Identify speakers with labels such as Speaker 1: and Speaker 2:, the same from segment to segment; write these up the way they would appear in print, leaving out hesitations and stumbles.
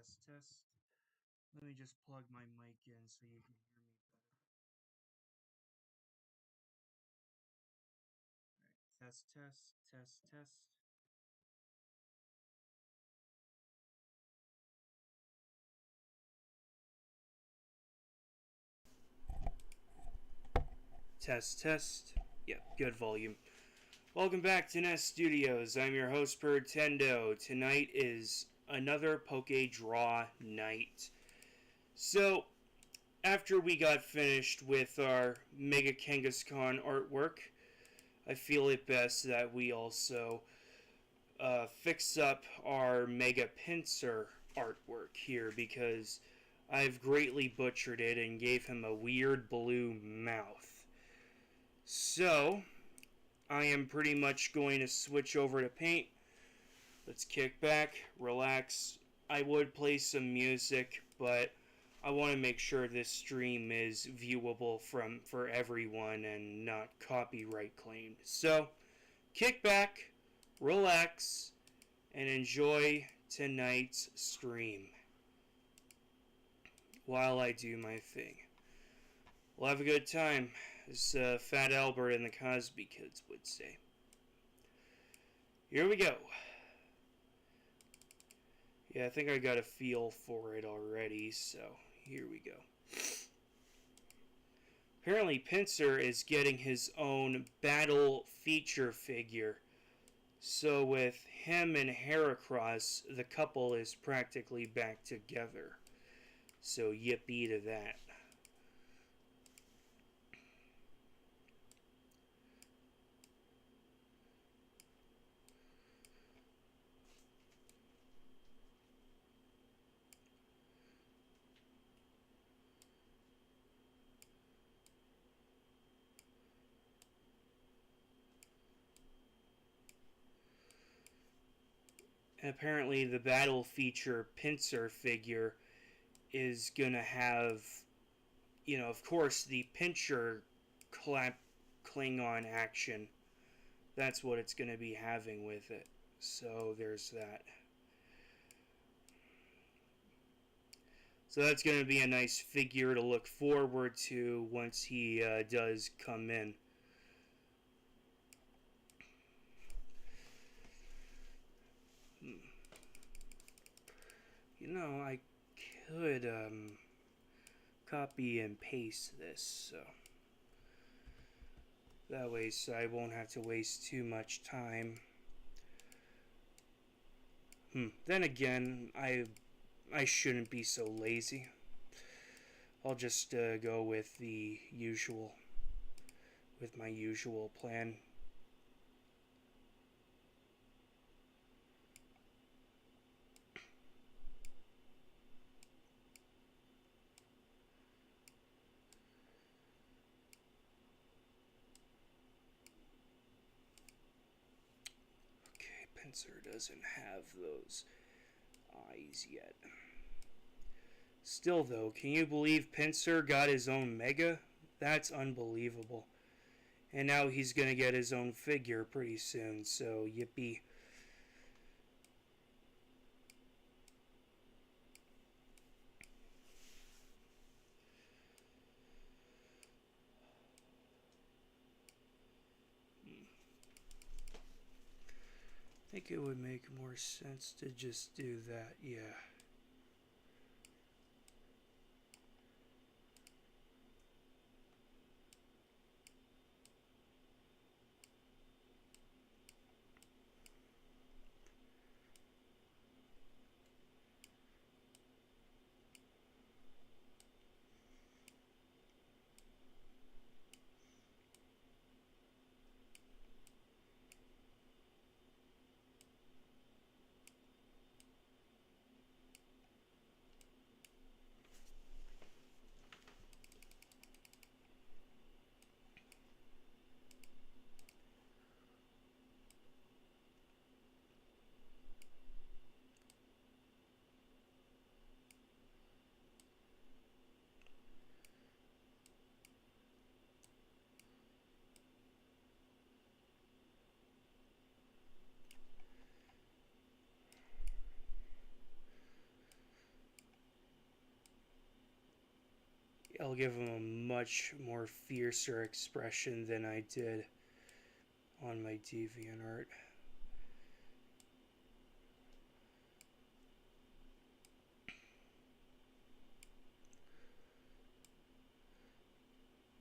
Speaker 1: test, test. Let me just plug my mic in so you can hear me better. Alright, test, test, test, test. Test, test. Yep, good volume. Welcome back to Nest Studios. I'm your host, Birdtendo. Tonight is another Pokedraw night. So, after we got finished with our Mega Kangaskhan artwork, I feel it best that we also fix up our Mega Pinsir artwork here because I've greatly butchered it and gave him a weird blue mouth. So, I am pretty much going to switch over to paint. Let's kick back, relax. I would play some music, but I want to make sure this stream is viewable for everyone and not copyright claimed. So, kick back, relax, and enjoy tonight's stream while I do my thing. We'll have a good time, as Fat Albert and the Cosby Kids would say. Here we go. Yeah, I think I got a feel for it already, so here we go. Apparently Pinsir is getting his own battle feature figure. So with him and Heracross, the couple is practically back together. So yippee to that. And apparently the battle feature Pinsir figure is gonna have, of course, the pincher clap Klingon action. That's what it's gonna be having with it. So there's that. So that's going to be a nice figure to look forward to once he does come in. I could copy and paste this, so that way so I won't have to waste too much time. Then again, I shouldn't be so lazy. I'll just go with my usual plan. Okay, Pinsir doesn't have those eyes yet. Still though, can you believe Pinsir got his own Mega? That's unbelievable. And now he's gonna get his own figure pretty soon, so yippee. I think it would make more sense to just do that, yeah. I'll give him a much more fiercer expression than I did on my DeviantArt.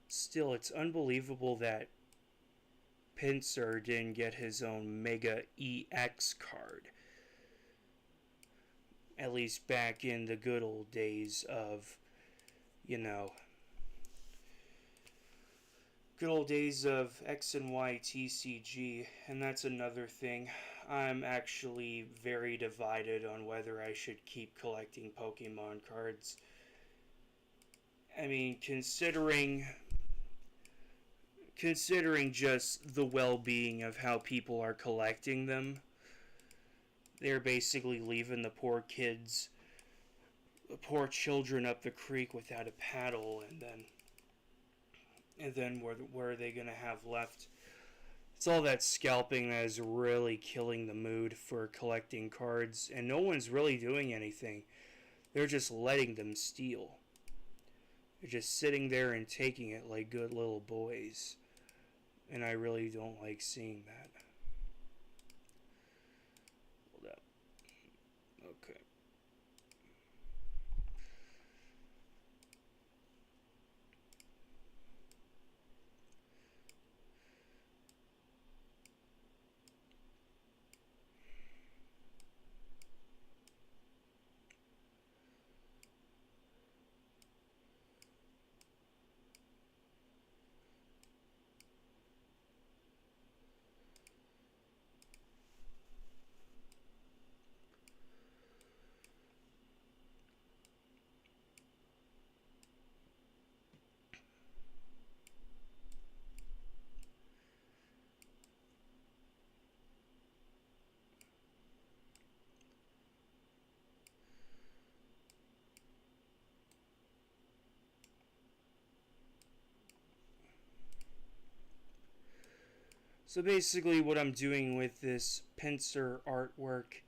Speaker 1: Still, it's unbelievable that Pinsir didn't get his own Mega EX card. At least back in the good old days of, good old days of X and Y TCG. And that's another thing. I'm actually very divided on whether I should keep collecting Pokemon cards. I mean, considering just the well-being of how people are collecting them, they're basically leaving the poor children up the creek without a paddle, and then where are they gonna have left? It's all that scalping that is really killing the mood for collecting cards, and no one's really doing anything. They're just letting them steal. They're just sitting there and taking it like good little boys. And I really don't like seeing that. Hold up. Okay. So basically what I'm doing with this Pinsir artwork,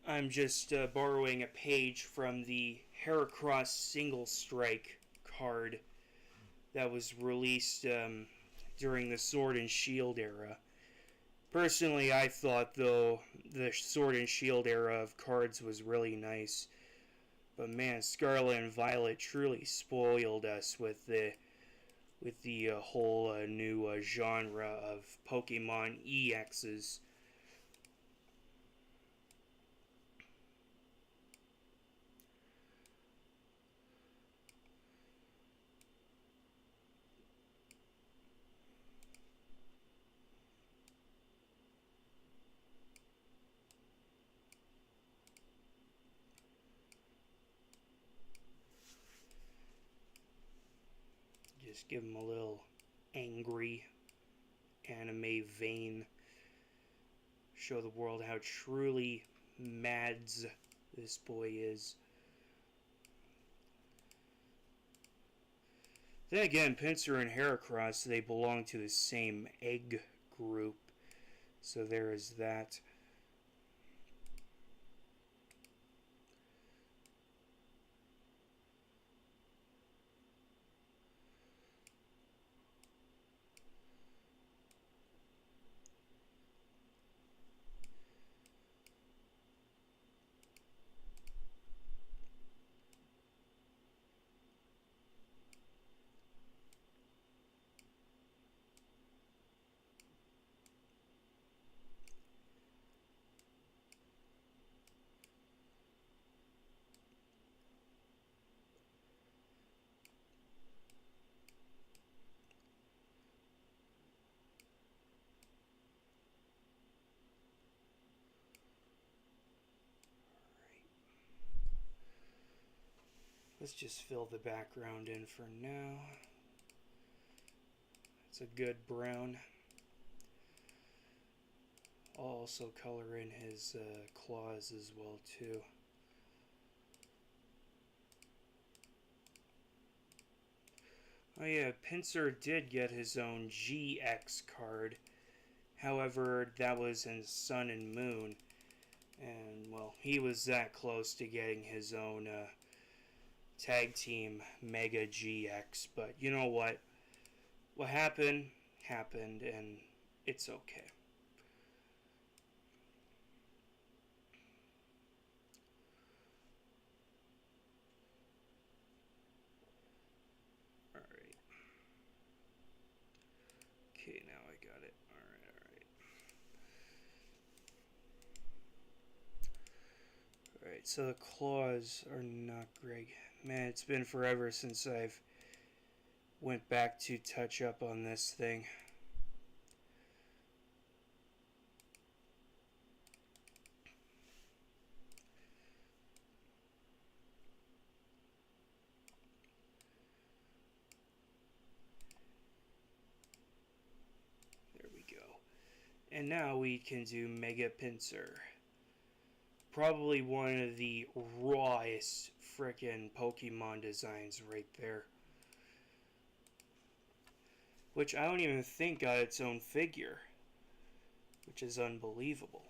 Speaker 1: I'm just borrowing a page from the Heracross Single Strike card that was released during the Sword and Shield era. Personally, I thought, though, the Sword and Shield era of cards was really nice. But man, Scarlet and Violet truly spoiled us with the whole new genre of Pokemon EXs. Just give him a little angry anime vein. Show the world how truly mads this boy is. Then again, Pinsir and Heracross, they belong to the same egg group. So there is that. Let's just fill the background in for now. It's a good brown. I'll also color in his claws as well too. Oh yeah, Pinsir did get his own GX card. However, that was in Sun and Moon. And, well, he was that close to getting his own Tag Team Mega GX. But you know what? What happened, happened, and it's okay. Alright. Okay, now I got it. Alright. Alright, so the claws are not great. Man, it's been forever since I've went back to touch up on this thing. There we go. And now we can do Mega Pinsir. Probably one of the rawest frickin' Pokemon designs right there. Which I don't even think got its own figure. Which is unbelievable.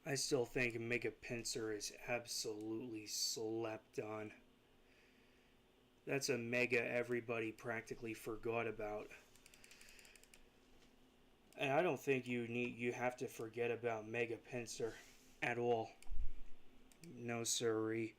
Speaker 1: I still think Mega Pinsir is absolutely slept on. That's a mega everybody practically forgot about. And I don't think you have to forget about Mega Pinsir at all. No siree.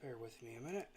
Speaker 1: Bear with me a minute.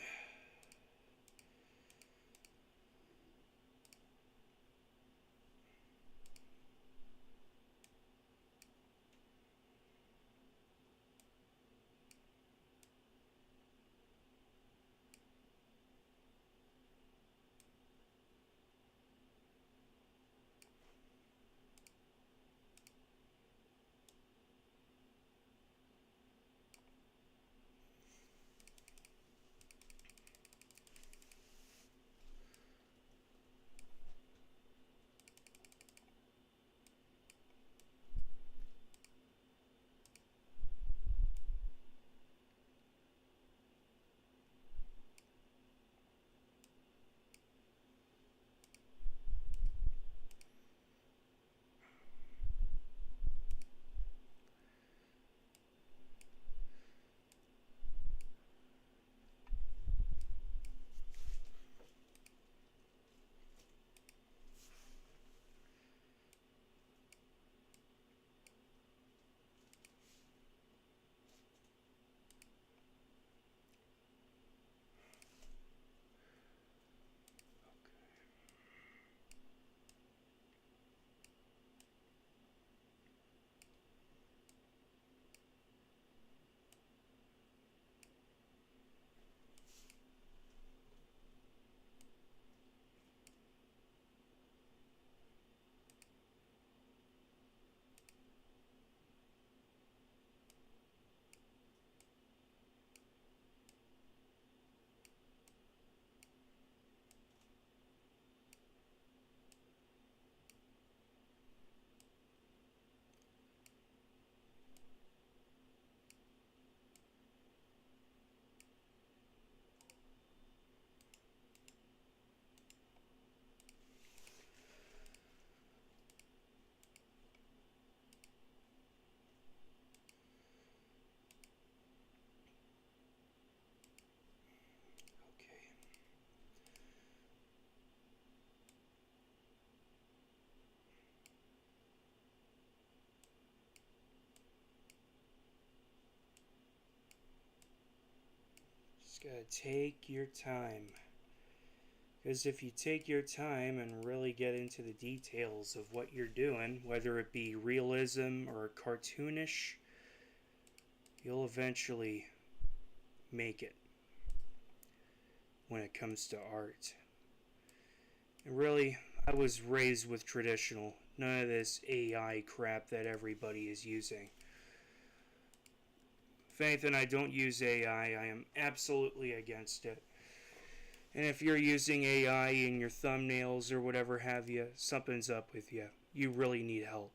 Speaker 1: Just gotta take your time. Because if you take your time and really get into the details of what you're doing, whether it be realism or cartoonish, you'll eventually make it when it comes to art. And really, I was raised with traditional, none of this AI crap that everybody is using. If anything, I don't use AI. I am absolutely against it. And if you're using AI in your thumbnails or whatever have you, something's up with you. You really need help.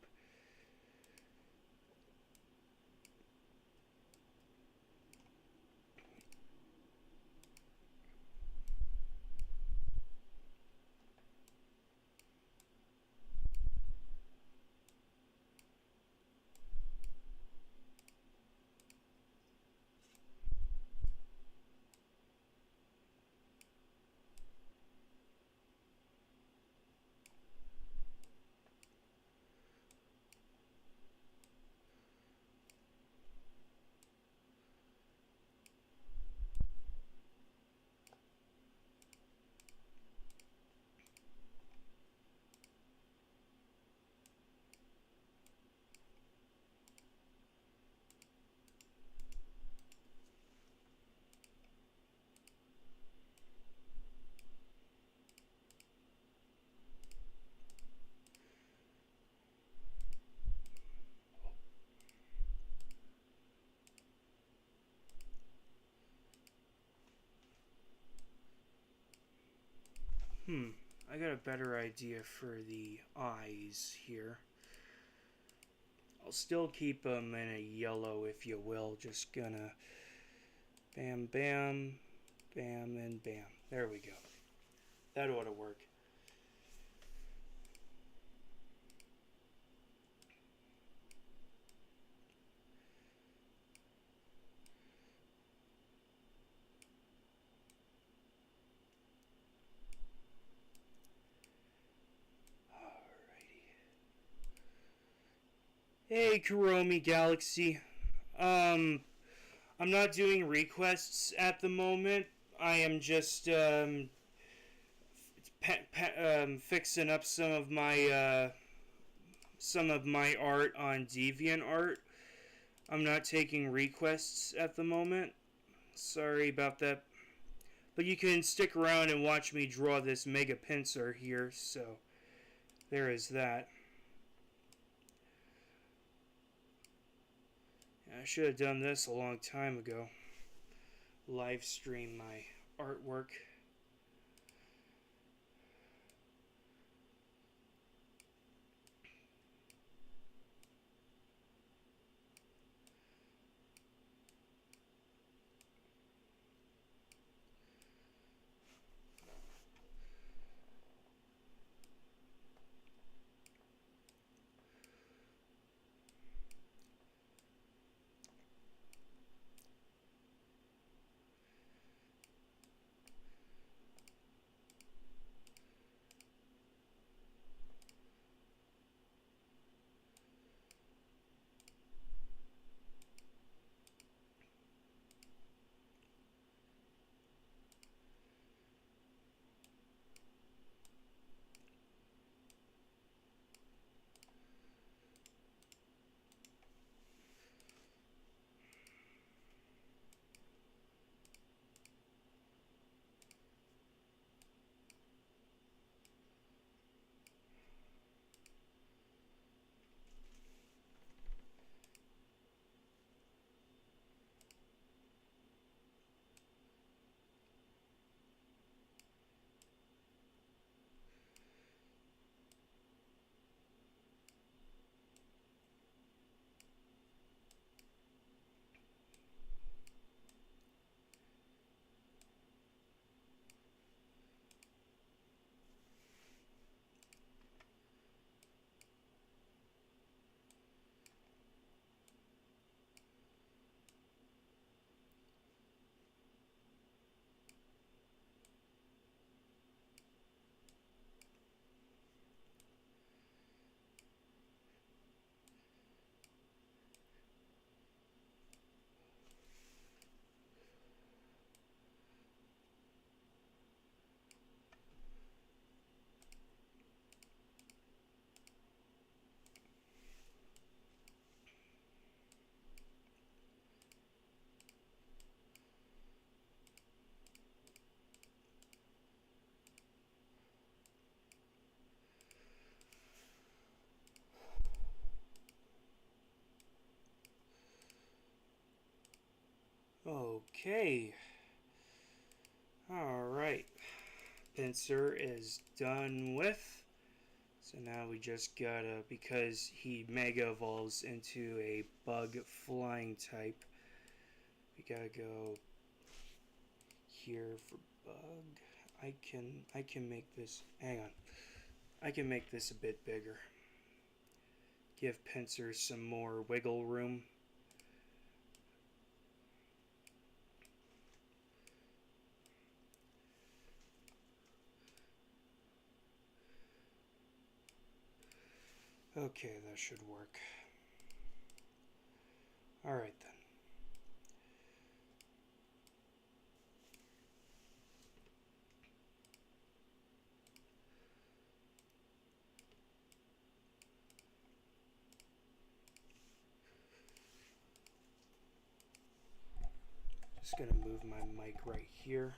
Speaker 1: I got a better idea for the eyes here. I'll still keep them in a yellow, if you will. Just gonna bam, bam, bam, and bam. There we go. That ought to work. Hey, Kuromi Galaxy. I'm not doing requests at the moment. I am just fixing up some of my art on DeviantArt. I'm not taking requests at the moment. Sorry about that. But you can stick around and watch me draw this mega pincer here, so there is that. I should have done this a long time ago. Live stream my artwork. Okay. Alright. Pincer is done with. So now we just gotta, because he mega evolves into a bug flying type, we gotta go here for bug. I can make this, hang on. I can make this a bit bigger. Give Pincer some more wiggle room. Okay, that should work. Alright then. Just gonna move my mic right here.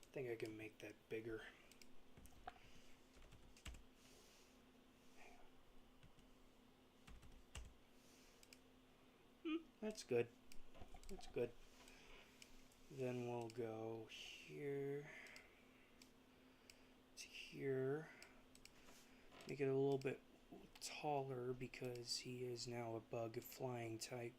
Speaker 1: I think I can make that bigger. That's good. That's good. Then we'll go here to here. Make it a little bit taller because he is now a bug flying type.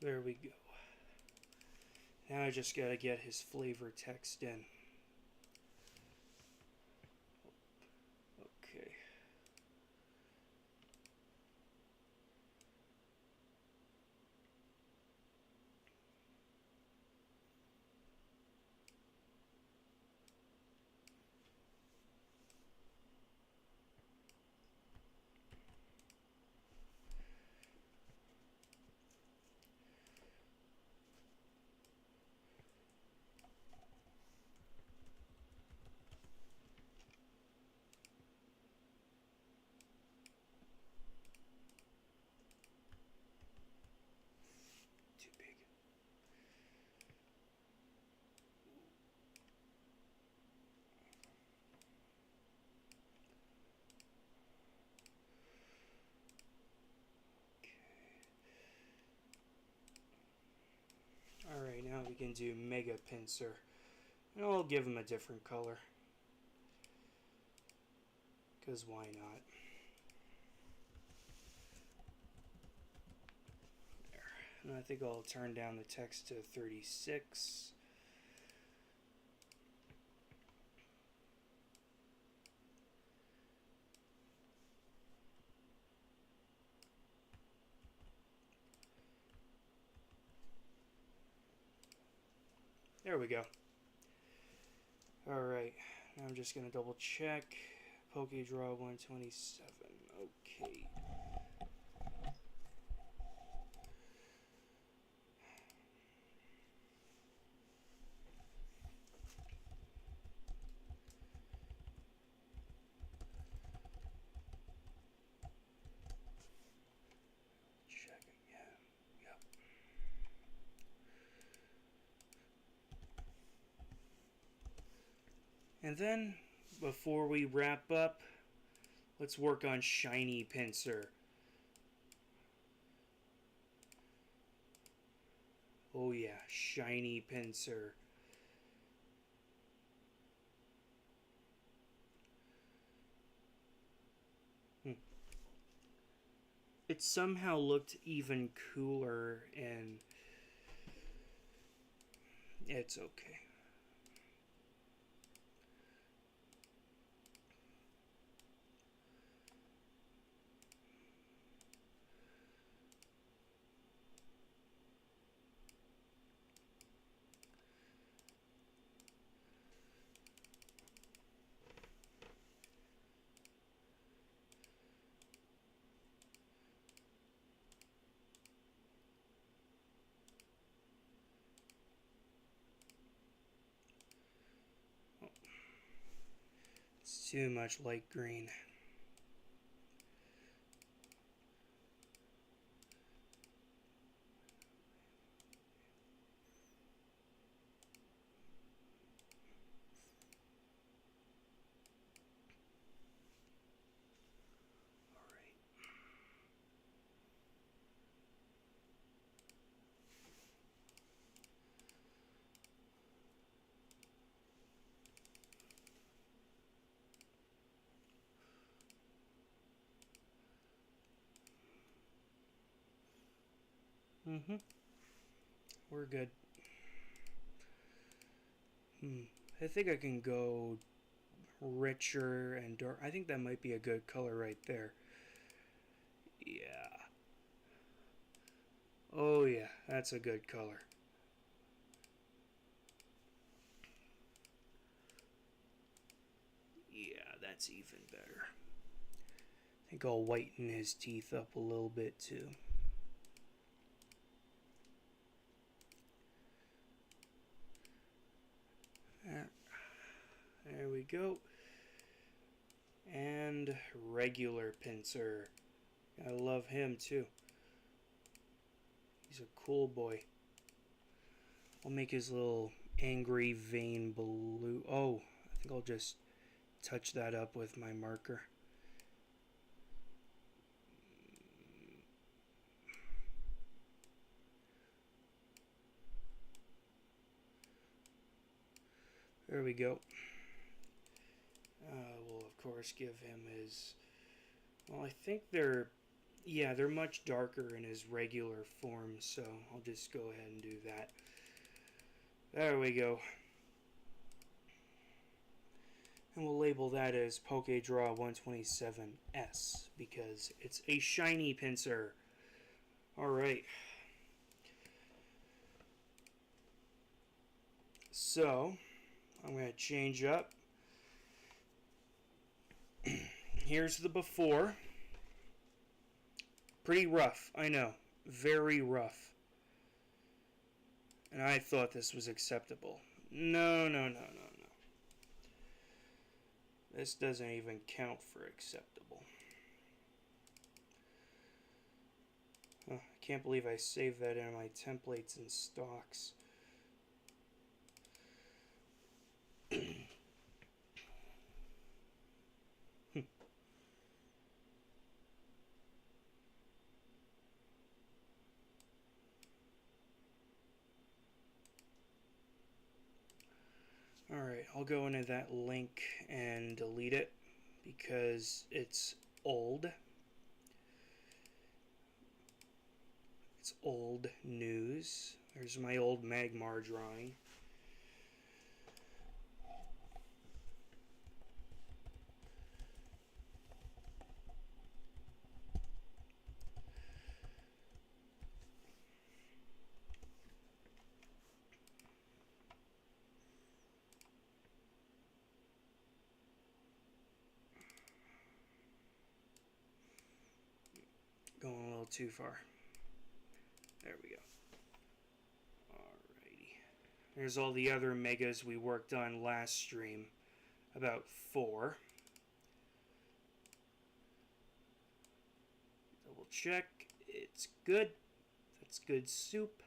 Speaker 1: There we go. Now I just gotta get his flavor text in. Okay. Too big. Alright, now we can do Mega Pincer. And I'll give him a different color. Because why not? There. And I think I'll turn down the text to 36. There we go. Alright, now I'm just going to double check. Pokedraw 127. Okay. Check again. Yep. And then, before we wrap up, let's work on Shiny Pincer. Oh yeah, Shiny Pincer. It somehow looked even cooler, and it's okay. It's too much light green. We're good. I think I can go richer and dark. I think that might be a good color right there. Yeah. Oh yeah, that's a good color. That's even better. I think I'll whiten his teeth up a little bit too. There we go. And regular pincer. I love him too. He's a cool boy. I'll make his little angry vein blue. Oh, I think I'll just touch that up with my marker. There we go. We'll of course give him his, well, I think they're much darker in his regular form, so I'll just go ahead and do that. There we go. And we'll label that as Pokedraw 127S because it's a shiny pincer. Alright. So, I'm going to change up. Here's the before. Pretty rough, I know. Very rough. And I thought this was acceptable. No. This doesn't even count for acceptable. Oh, I can't believe I saved that in my templates and stocks. Alright, I'll go into that link and delete it because it's old. It's old news. There's my old Magmar drawing. Going a little too far. There we go. Alrighty. There's all the other megas we worked on last stream. About 4. Double check. It's good. That's good soup.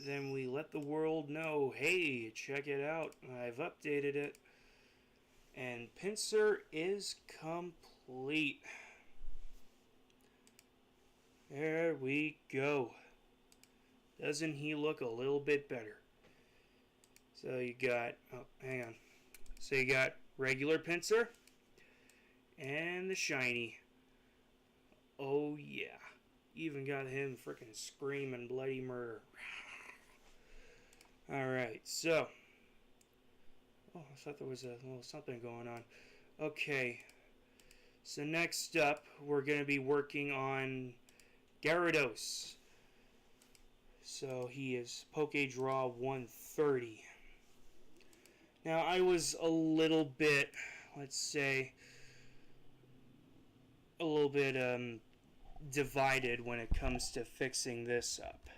Speaker 1: Then we let the world know, hey, check it out. I've updated it. And pincer is complete. There we go. Doesn't he look a little bit better? So you got, oh, hang on. So you got regular pincer and the shiny. Oh yeah. Even got him frickin' screaming bloody murder. Alright, so. Oh, I thought there was a little something going on. Okay. So next up, we're going to be working on Gyarados. So he is Pokedraw 130. Now I was a little bit, let's say, a little bit divided when it comes to fixing this up.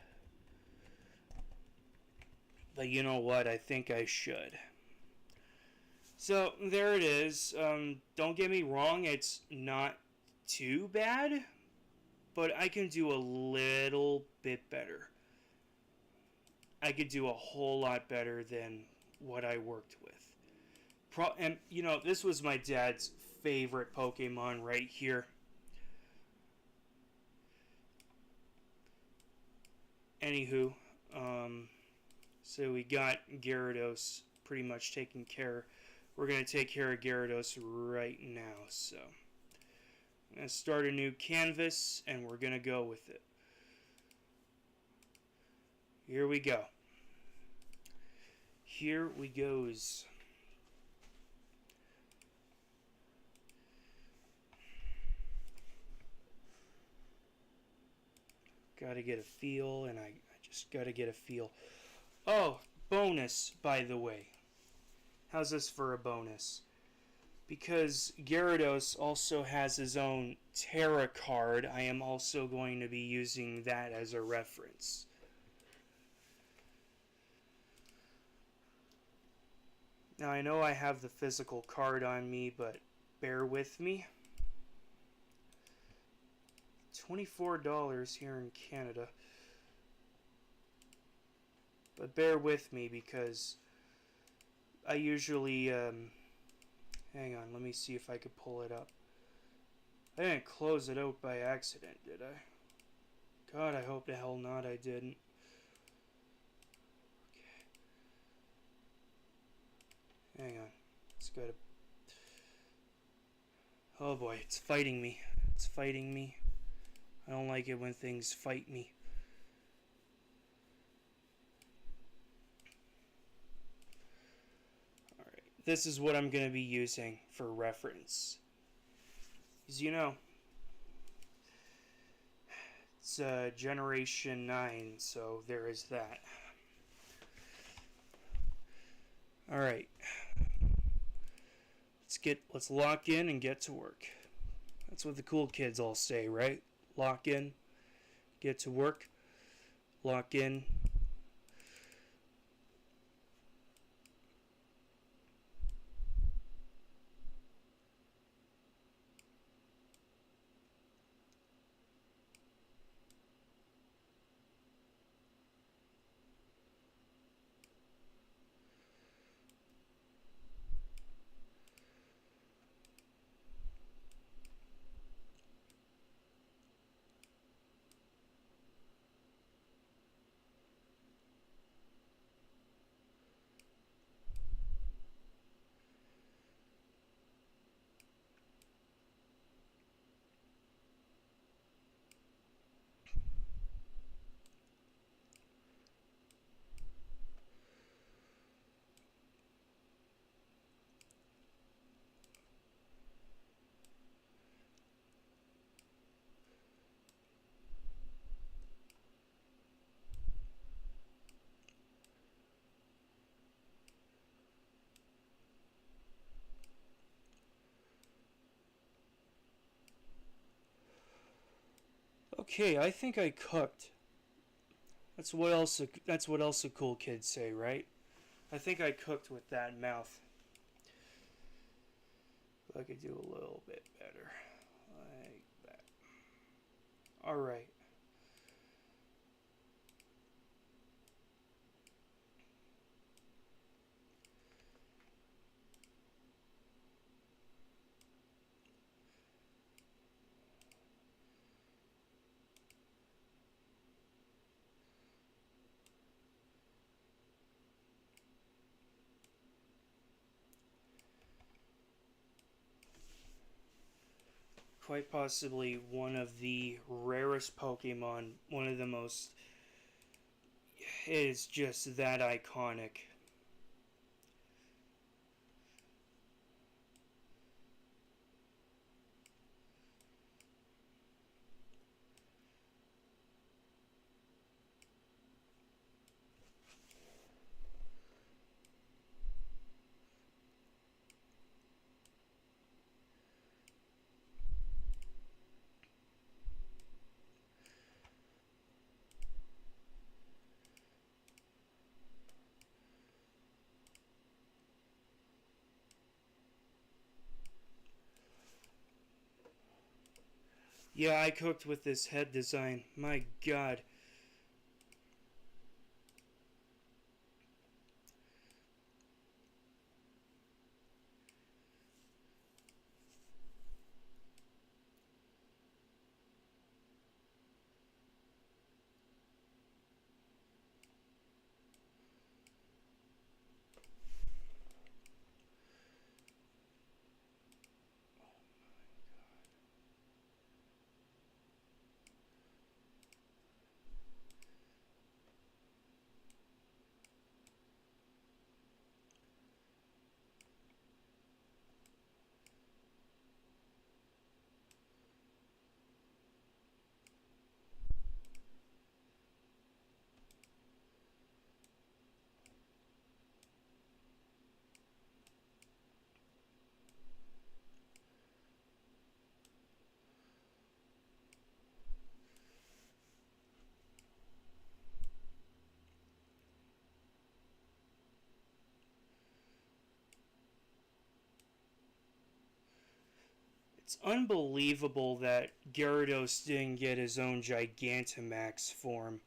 Speaker 1: But you know what? I think I should. So there it is. Don't get me wrong, it's not too bad. But I can do a little bit better. I could do a whole lot better than what I worked with. And, you know, this was my dad's favorite Pokemon right here. Anywho, so we got Gyarados pretty much taken care. We're going to take care of Gyarados right now, so. I'm going to start a new canvas, and we're going to go with it. Here we go. Here we goes. Gotta get a feel, and I just gotta get a feel. Oh, bonus, by the way. How's this for a bonus? because Gyarados also has his own Terra card, I am also going to be using that as a reference. Now I know I have the physical card on me, but bear with me. $24 here in Canada. But bear with me because I usually, hang on, let me see if I could pull it up. I didn't close it out by accident, did I? God, I hope the hell not I didn't. Okay. Hang on. It's gotta... Oh boy, it's fighting me. It's fighting me. I don't like it when things fight me. Alright, this is what I'm gonna be using for reference. As you know, it's Generation 9, so there is that. Alright. Let's lock in and get to work. That's what the cool kids all say, right? Lock in, get to work, lock in. Okay, I think I cooked. That's what else the cool kids say, right? I think I cooked with that mouth. I could do a little bit better. Like that. Alright. Quite possibly one of the rarest Pokemon, one of the most... It is just that iconic. Yeah, I cooked with this head design. My god. It's unbelievable that Gyarados didn't get his own Gigantamax form.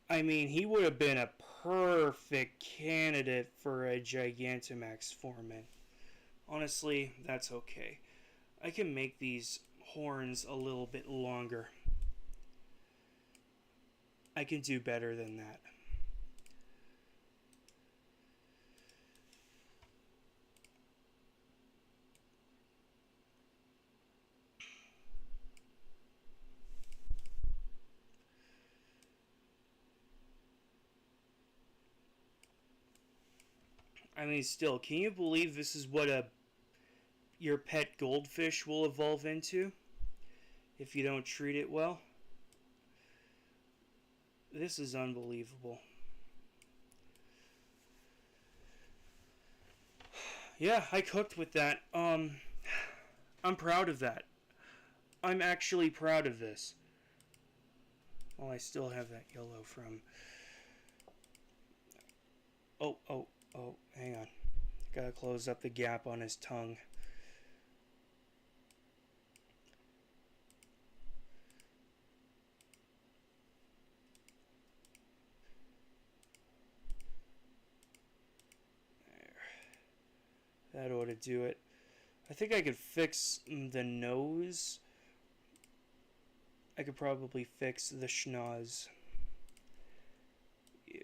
Speaker 1: I mean, he would have been a perfect candidate for a Gigantamax form, and honestly, that's okay. I can make these horns a little bit longer. I can do better than that. I mean, still, can you believe this is what your pet goldfish will evolve into if you don't treat it well? This is unbelievable. Yeah, I cooked with that. I'm proud of that. I'm actually proud of this. Well, I still have that yellow from... Oh, hang on. Gotta close up the gap on his tongue. There. That ought to do it. I think I could fix the nose. I could probably fix the schnoz. Yeah.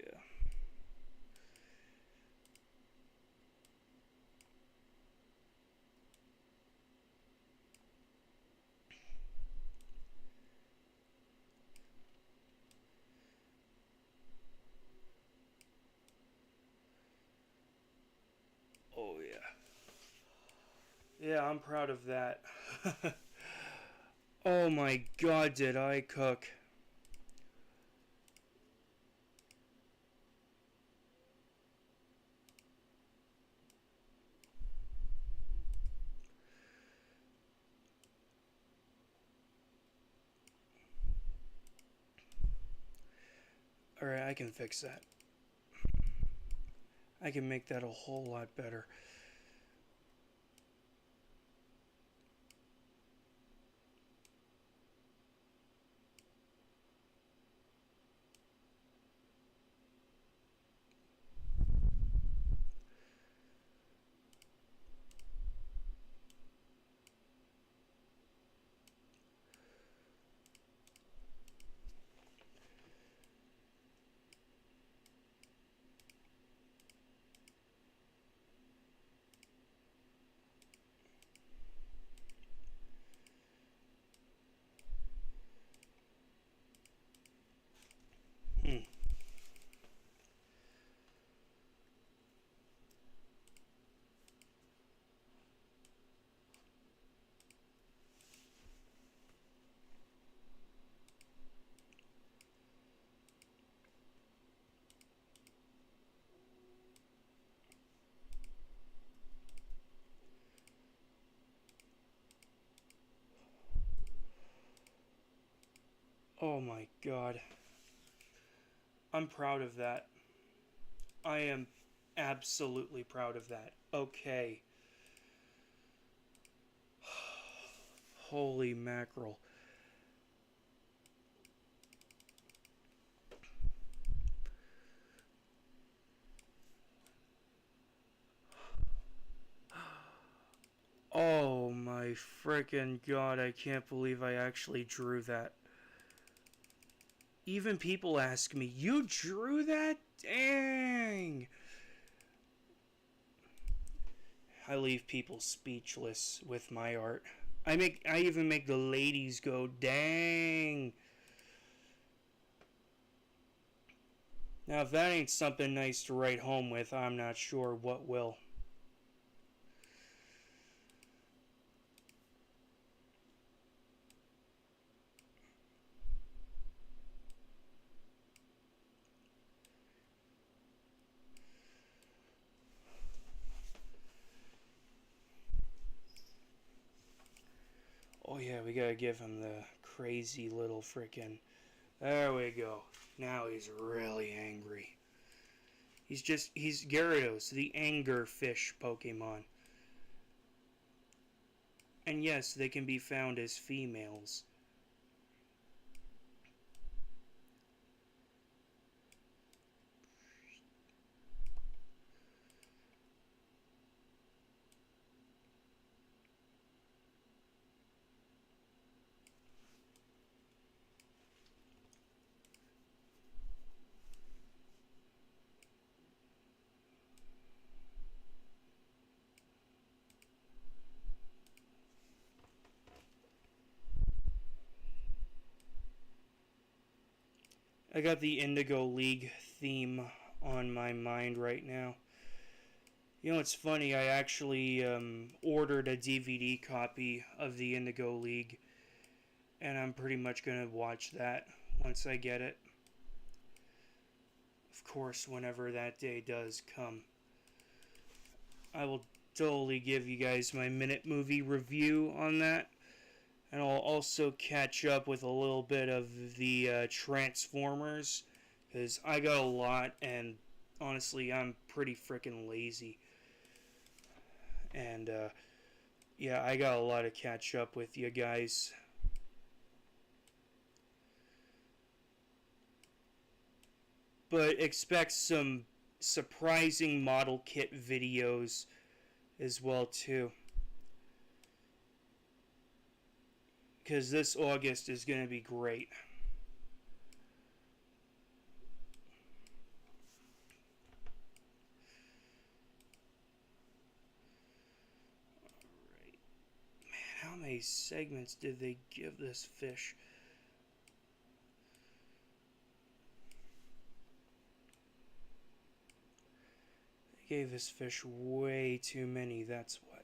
Speaker 1: Oh, yeah. Yeah, I'm proud of that. Oh my god, did I cook. Alright, I can fix that. I can make that a whole lot better. Oh my god. I'm proud of that. I am absolutely proud of that. Okay. Holy mackerel. Oh my frickin' god, I can't believe I actually drew that. Even people ask me, you drew that? Dang! I leave people speechless with my art. I even make the ladies go, dang! Now if that ain't something nice to write home with, I'm not sure what will. Oh yeah, we gotta give him the crazy little frickin'... There we go. Now he's really angry. He's Gyarados, the anger fish Pokemon. And yes, they can be found as females. I got the Indigo League theme on my mind right now. You know, it's funny, I actually ordered a DVD copy of the Indigo League, and I'm pretty much going to watch that once I get it. Of course, whenever that day does come. I will totally give you guys my minute movie review on that. And I'll also catch up with a little bit of the Transformers, because I got a lot, and honestly, I'm pretty freaking lazy. And yeah, I got a lot to catch up with you guys. But expect some surprising model kit videos as well too, because this August is going to be great. Alright. Man, how many segments did they give this fish? They gave this fish way too many, that's what.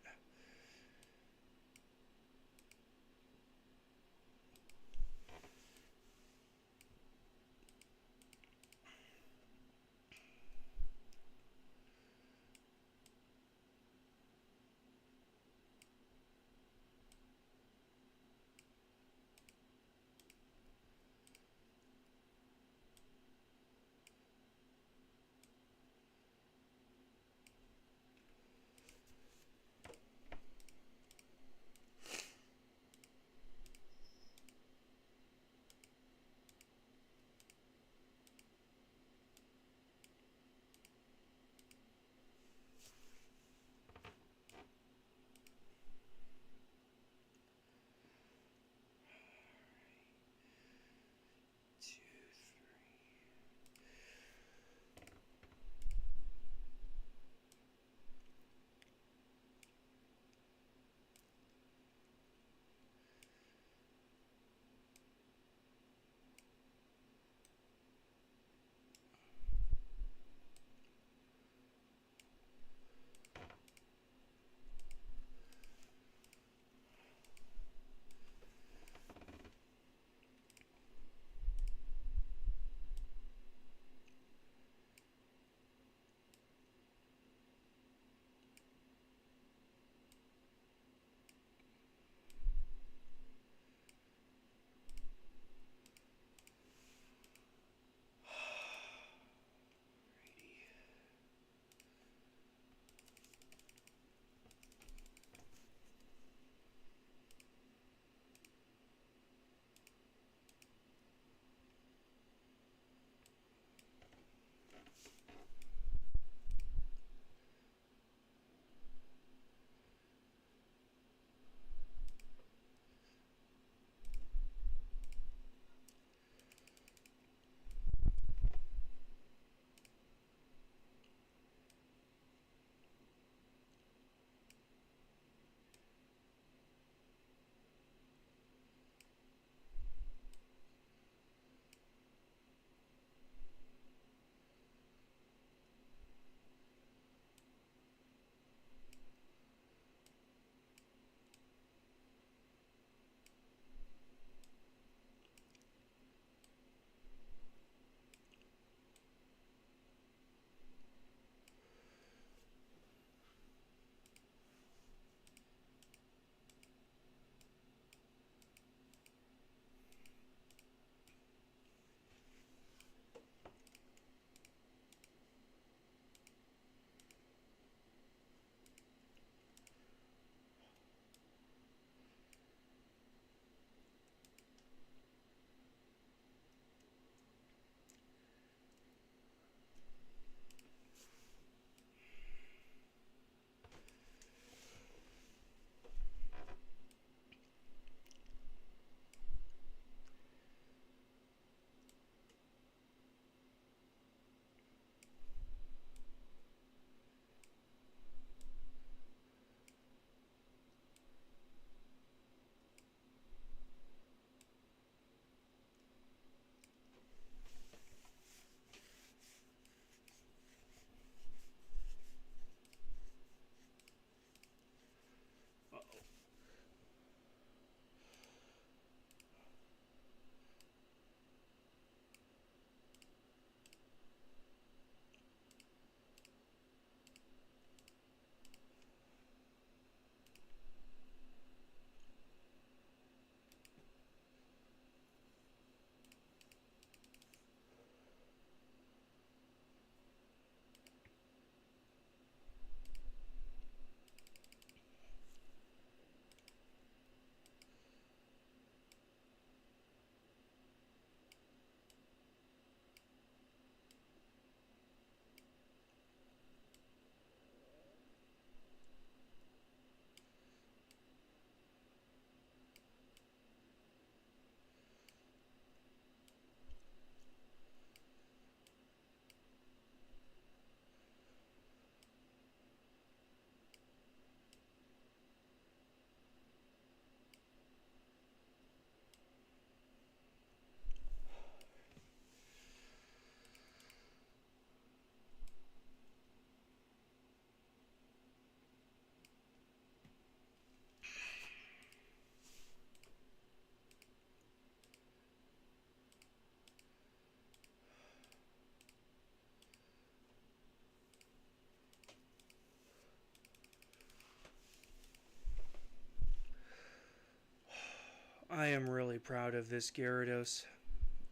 Speaker 1: I am really proud of this Gyarados.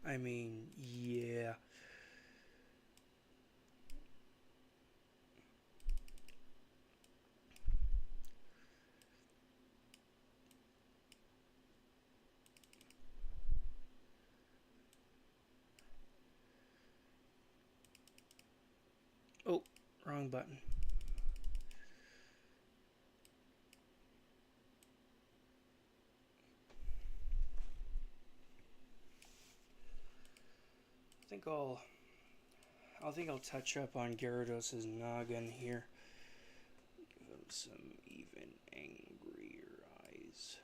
Speaker 1: I mean, yeah. Oh, wrong button. I think I'll touch up on Gyarados' noggin here. Give him some even angrier eyes.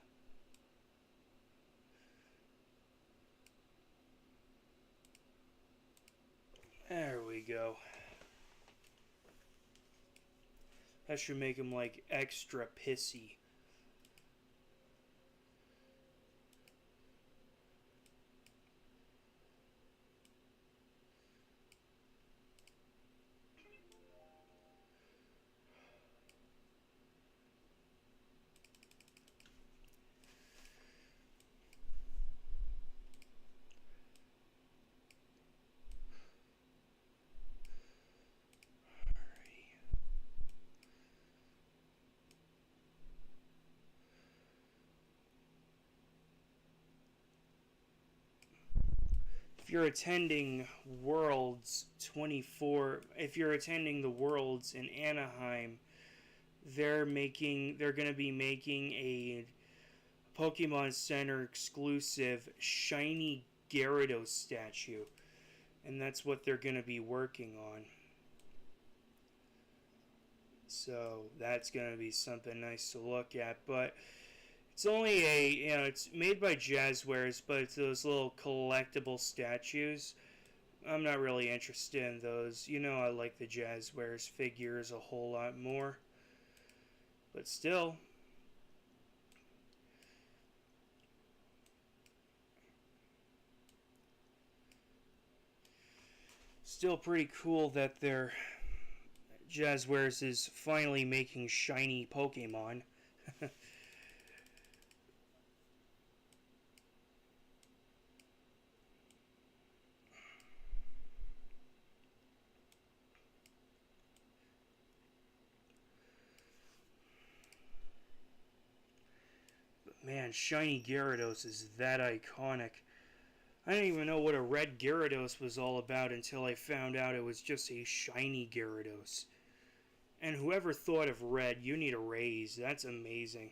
Speaker 1: There we go. That should make him like extra pissy. If you're attending Worlds 24, if you're attending the Worlds in Anaheim, they're going to be making a Pokemon Center exclusive shiny Gyarados statue, and that's what they're going to be working on. So that's going to be something nice to look at, but it's only it's made by Jazzwares, but it's those little collectible statues. I'm not really interested in those. I like the Jazzwares figures a whole lot more. But still. Still pretty cool that their Jazzwares is finally making shiny Pokemon. Man, shiny Gyarados is that iconic. I didn't even know what a red Gyarados was all about until I found out it was just a shiny Gyarados. And whoever thought of red, you need a raise. That's amazing.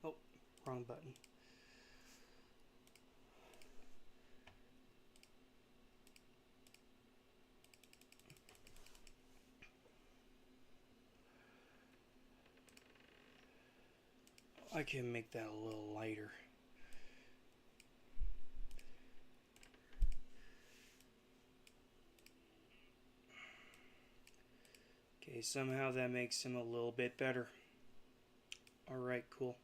Speaker 1: Oh, wrong button. I can make that a little lighter. Okay, somehow that makes him a little bit better. Alright, cool.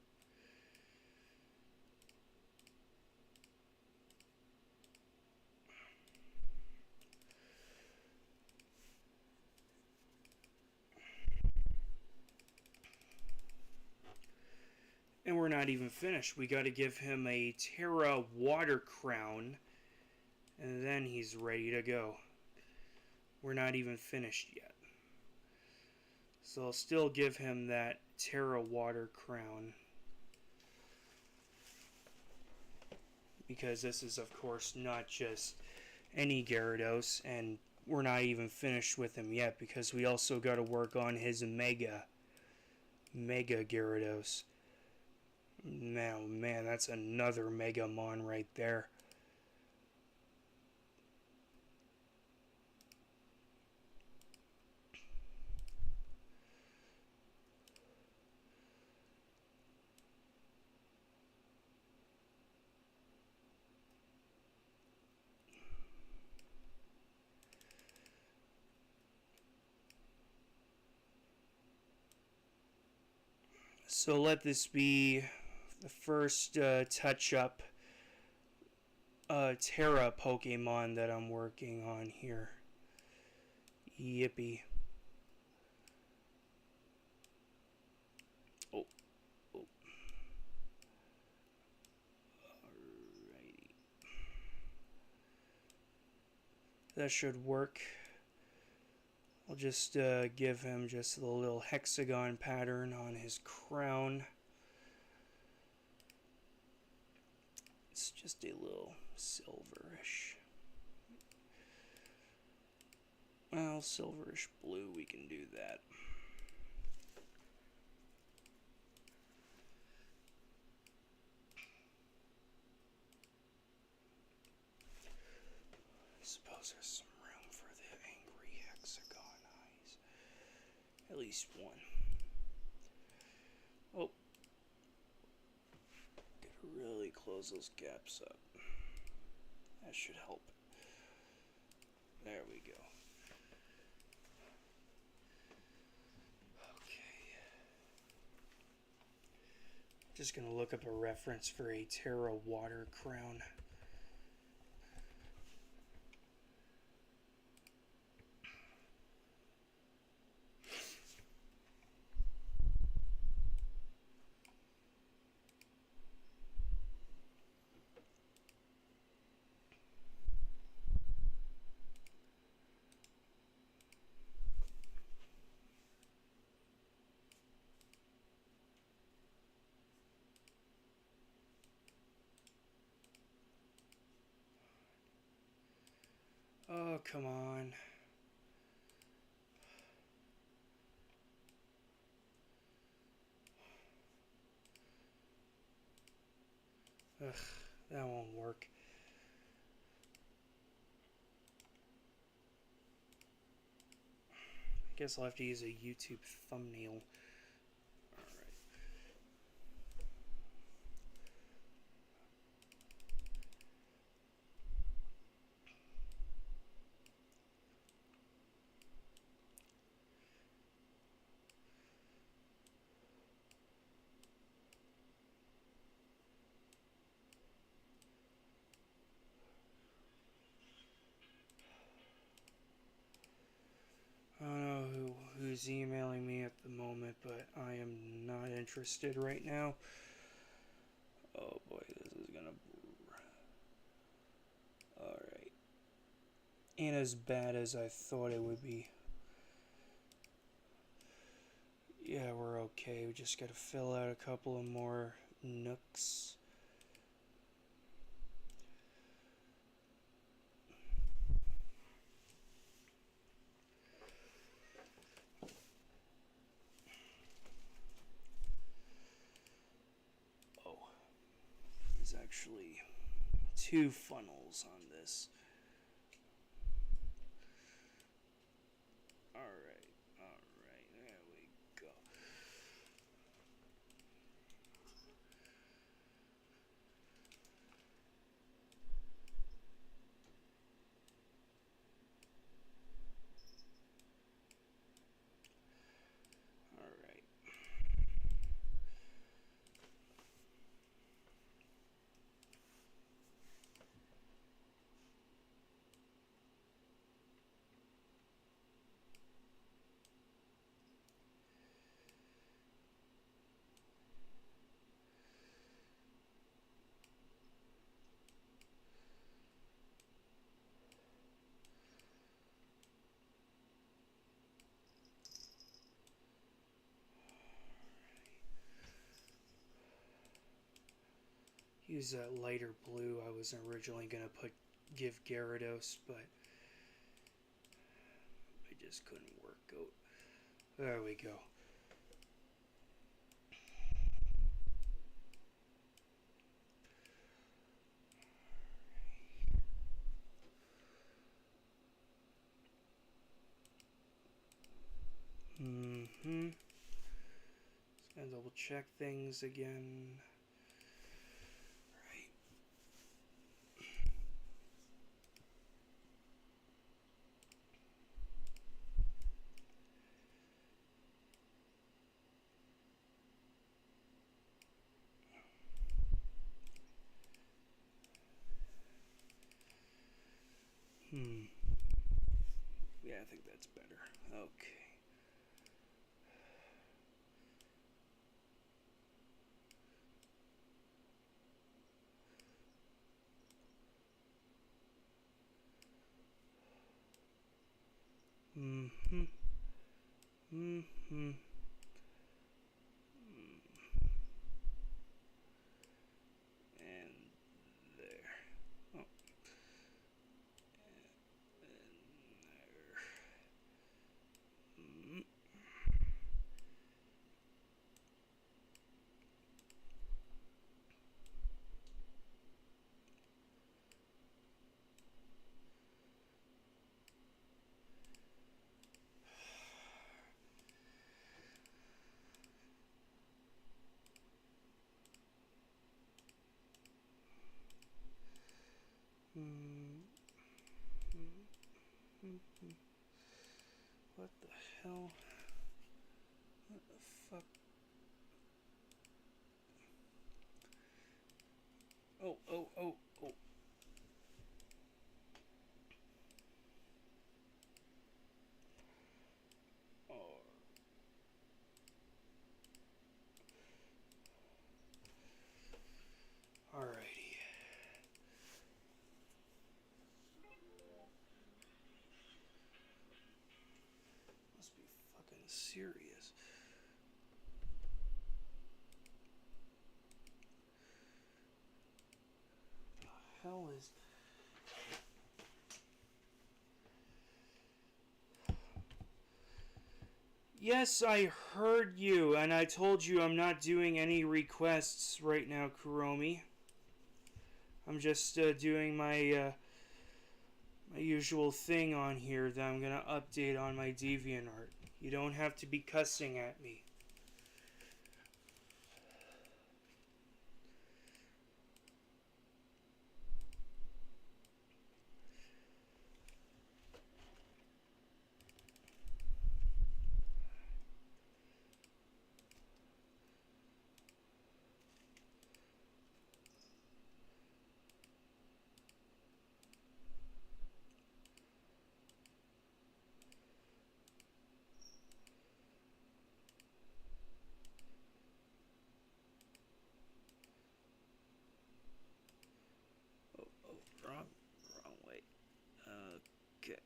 Speaker 1: And we're not even finished. We got to give him a Terra Water Crown, and then he's ready to go. We're not even finished yet. So I'll still give him that Terra Water Crown. Because this is, of course, not just any Gyarados, and we're not even finished with him yet, because we also got to work on his Mega Gyarados. Now, man, that's another Megamon right there. So let this be the first touch-up Terra Pokemon that I'm working on here. Yippee. Oh. Alrighty. That should work. I'll just give him just the little hexagon pattern on his crown. It's just a little silverish. Well, silverish blue, we can do that. I suppose there's some room for the angry hexagon eyes. At least one. Oh. Gotta really close those gaps up. That should help. There we go. Okay. Just gonna look up a reference for a Terra water crown. Oh, come on. Ugh, that won't work. I guess I'll have to use a YouTube thumbnail. I don't know who's emailing me at the moment, but I am not interested right now. Oh boy, this is gonna... Alright. Ain't as bad as I thought it would be. Yeah, we're okay. We just gotta fill out a couple of more nooks. Oh, there's actually 2 funnels on this. Alright, there we go. Alright. Use that lighter blue. I was originally gonna give Gyarados, but I just couldn't work out. There we go. Just gonna double check things again. I think that's better. Okay. Mm-hmm. Mm-hmm. And there. Oh. And there. Mm. What the hell? What the fuck? Oh, oh, oh, oh. Oh. Alrighty. Must be fucking serious. What the hell is... Yes, I heard you, and I told you I'm not doing any requests right now, Kuromi. I'm just doing my my usual thing on here that I'm gonna update on my DeviantArt. You don't have to be cussing at me. Oh, oh, wrong way. Okay.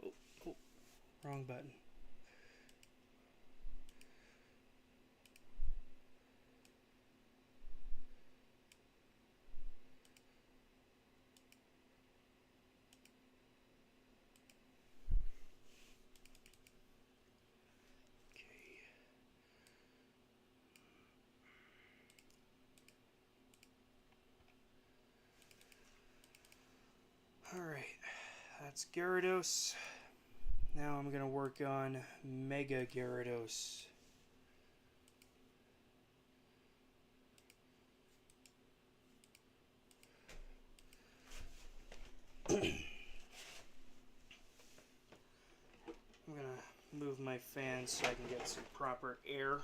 Speaker 1: Oh, oh, wrong button. Okay. Alright. That's Gyarados. Now I'm going to work on Mega Gyarados. I'm going to move my fan so I can get some proper air.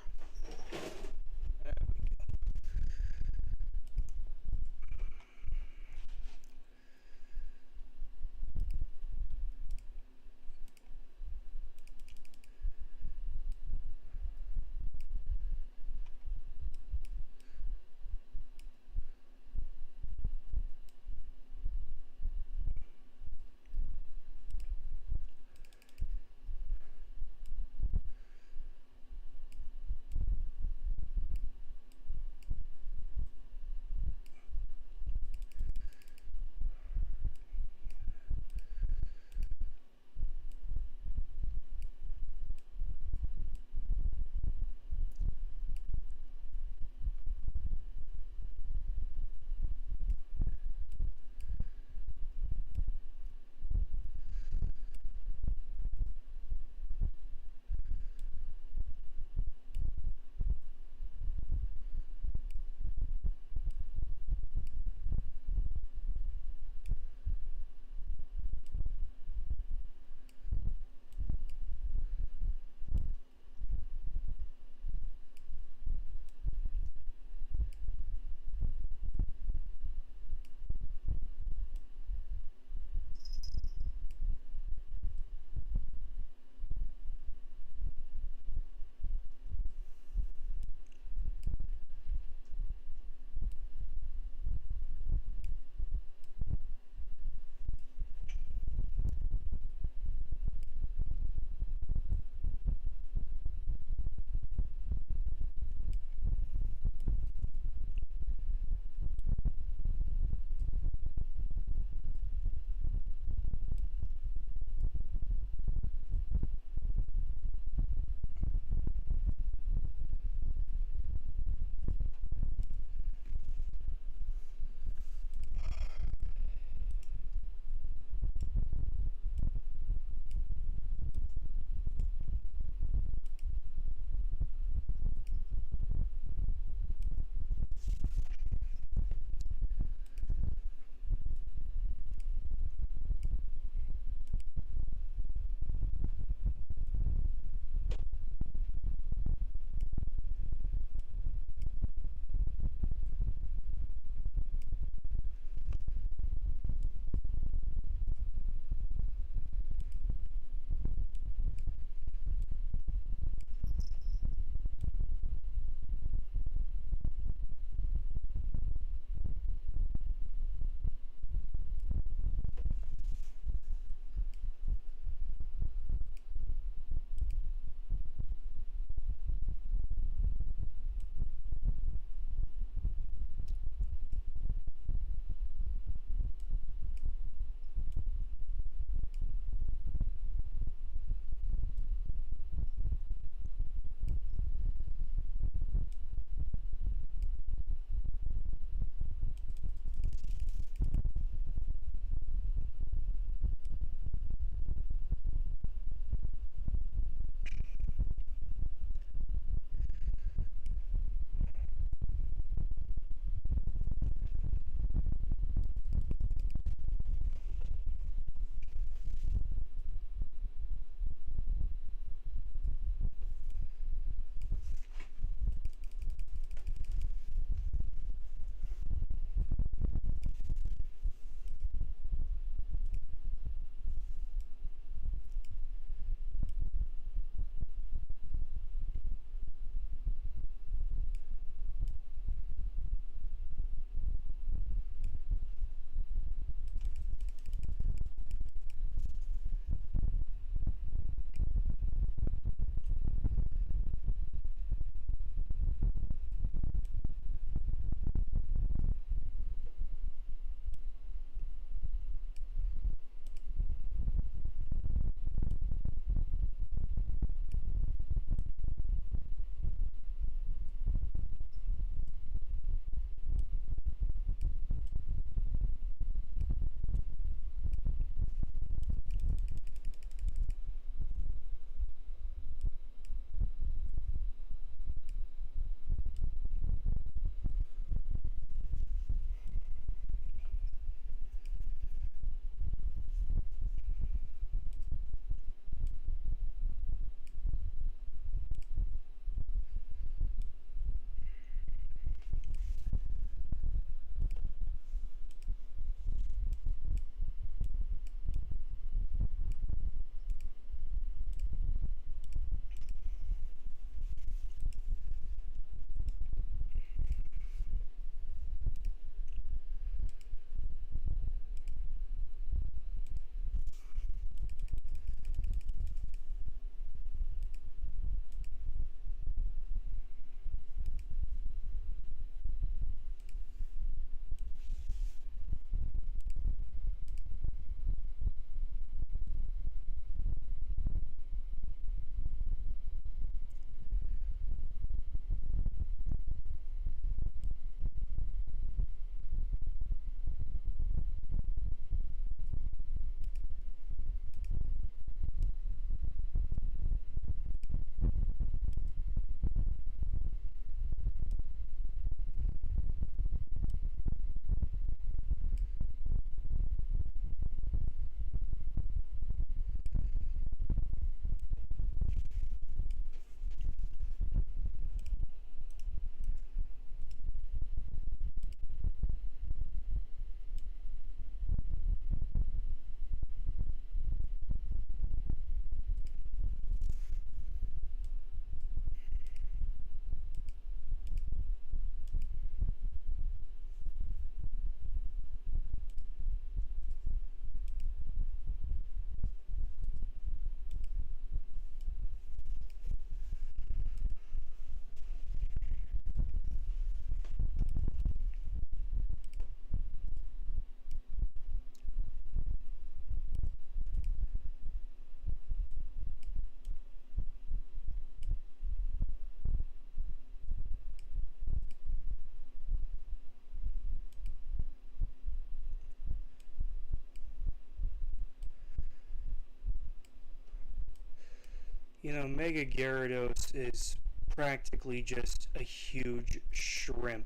Speaker 1: Mega Gyarados is practically just a huge shrimp.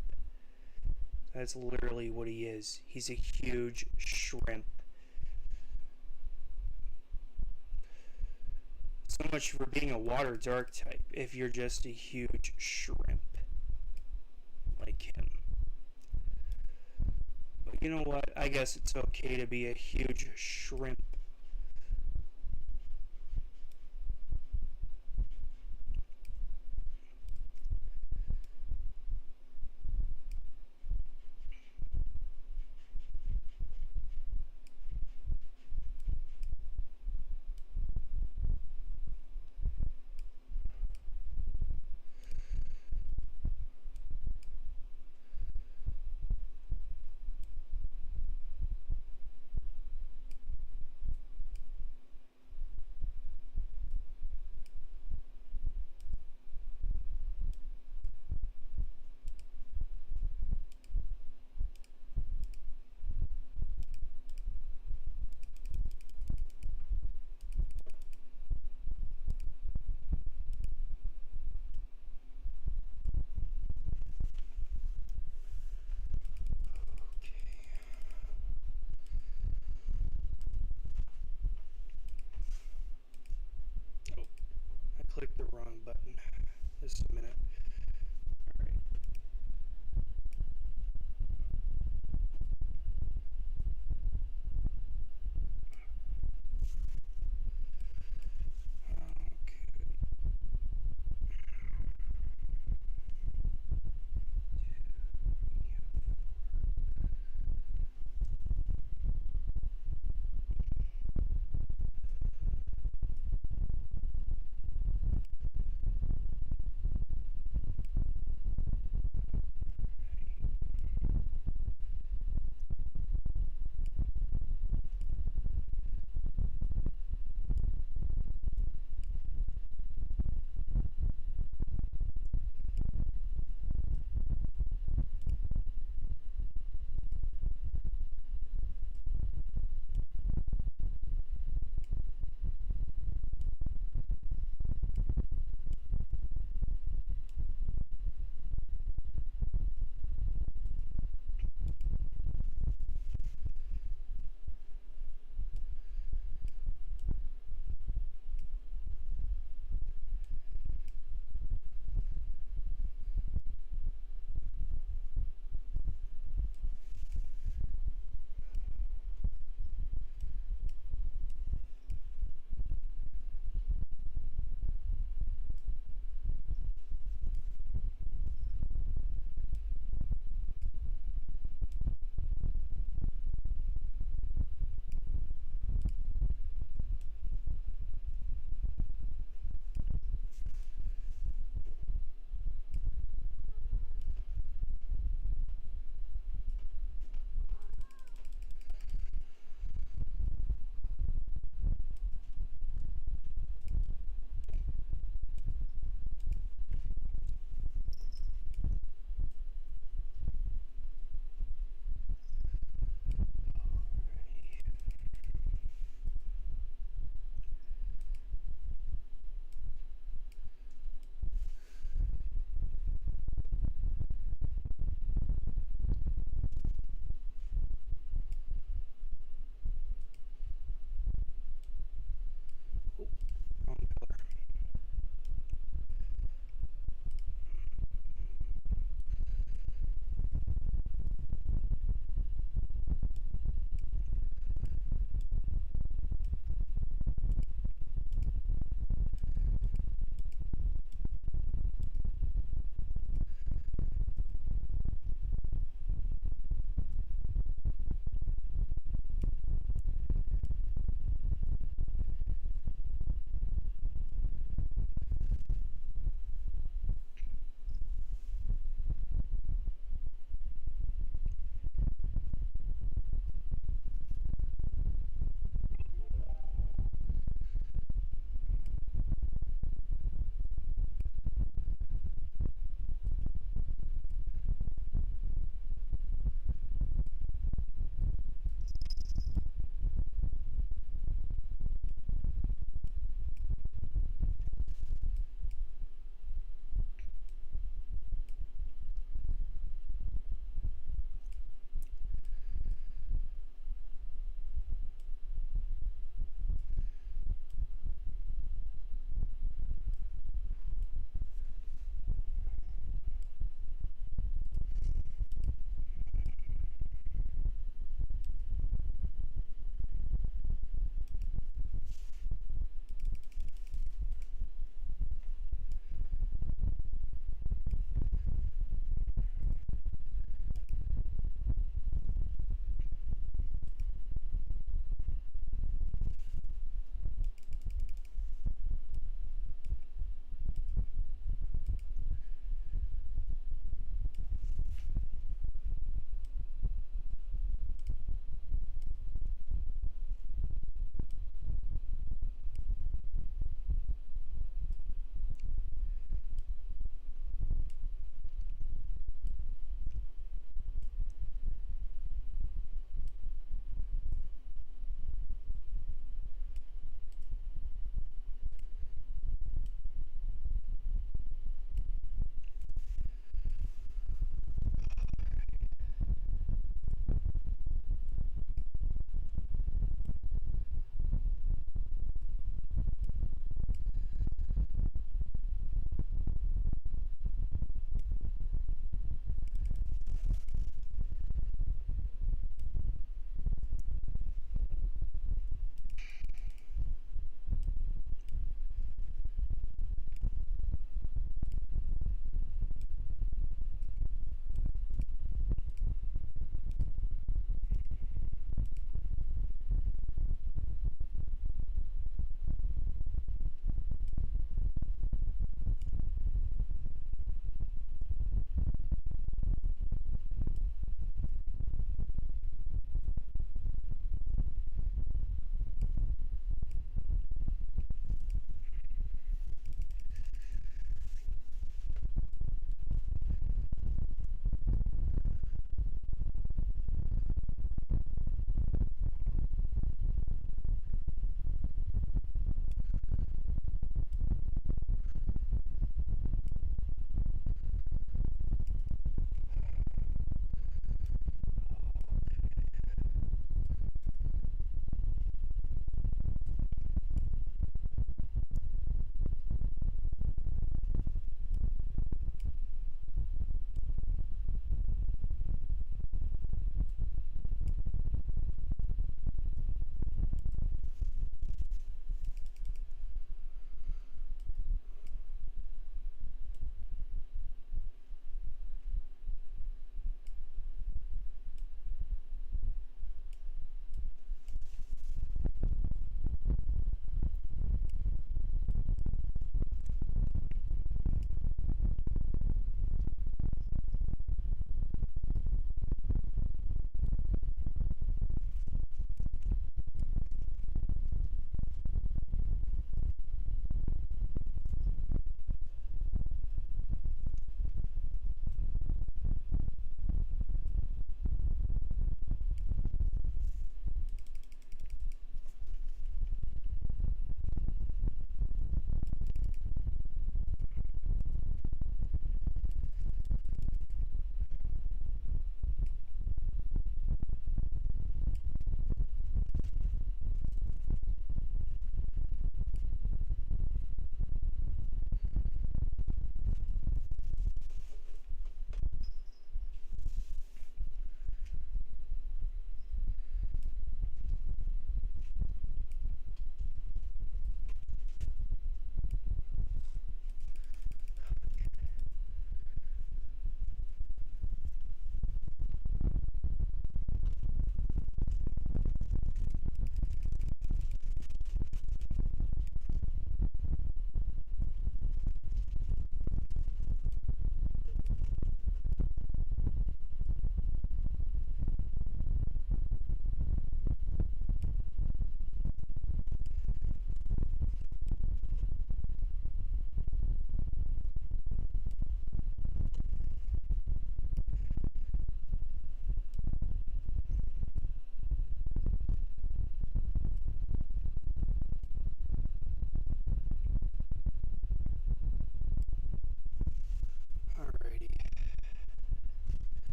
Speaker 1: That's literally what he is. He's a huge shrimp. So much for being a water dark type if you're just a huge shrimp like him. But you know what? I guess it's okay to be a huge shrimp. I clicked the wrong button. Just a minute.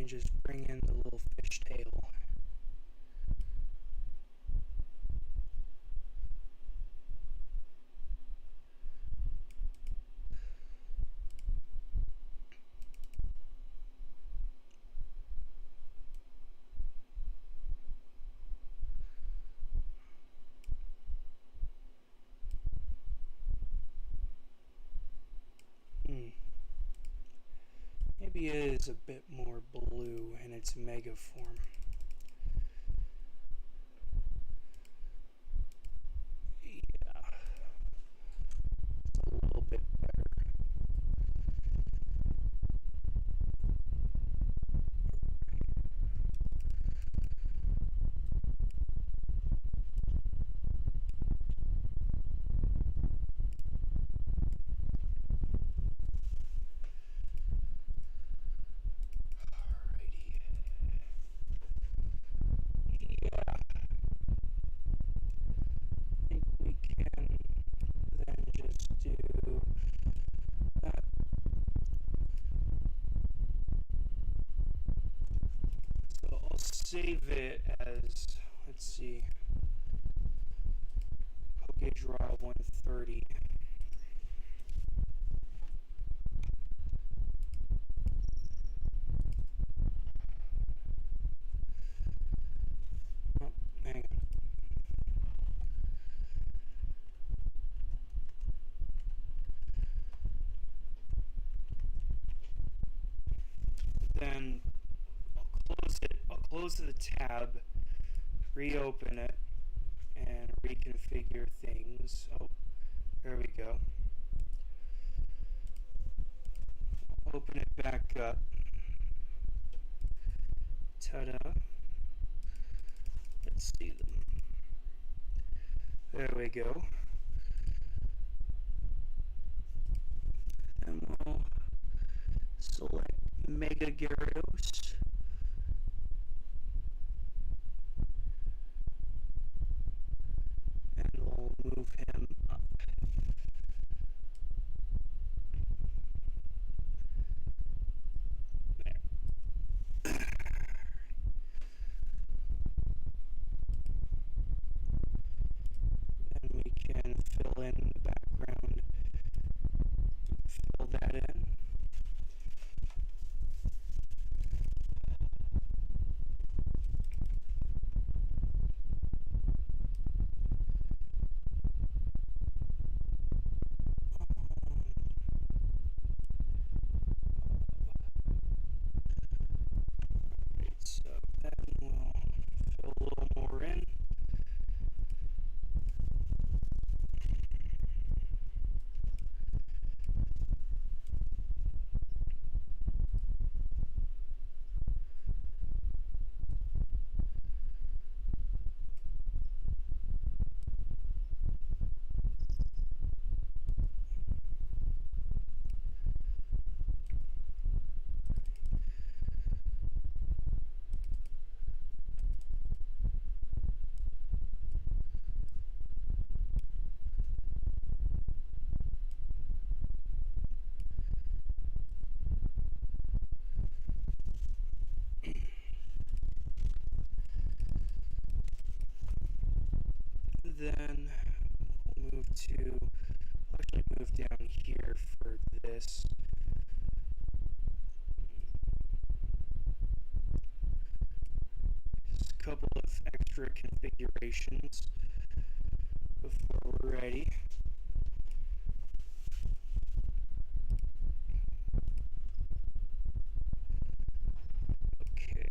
Speaker 1: me just bring in the little fishtail. Maybe it is a bit more blue in its mega form. Yeah, it's a little bit better. Save it as, let's see, Pokedraw 130. Oh, hang on. Then I'll close the tab, reopen it, and reconfigure things. Oh, there we go. Open it back up. Ta-da. Let's see them. There we go. And we'll select Mega Gyarados. And we'll move him up. There. And we can fill in the background. Fill that in. So then we'll fill a little more in. Then we'll move down here for this. Just a couple of extra configurations before we're ready. Okay.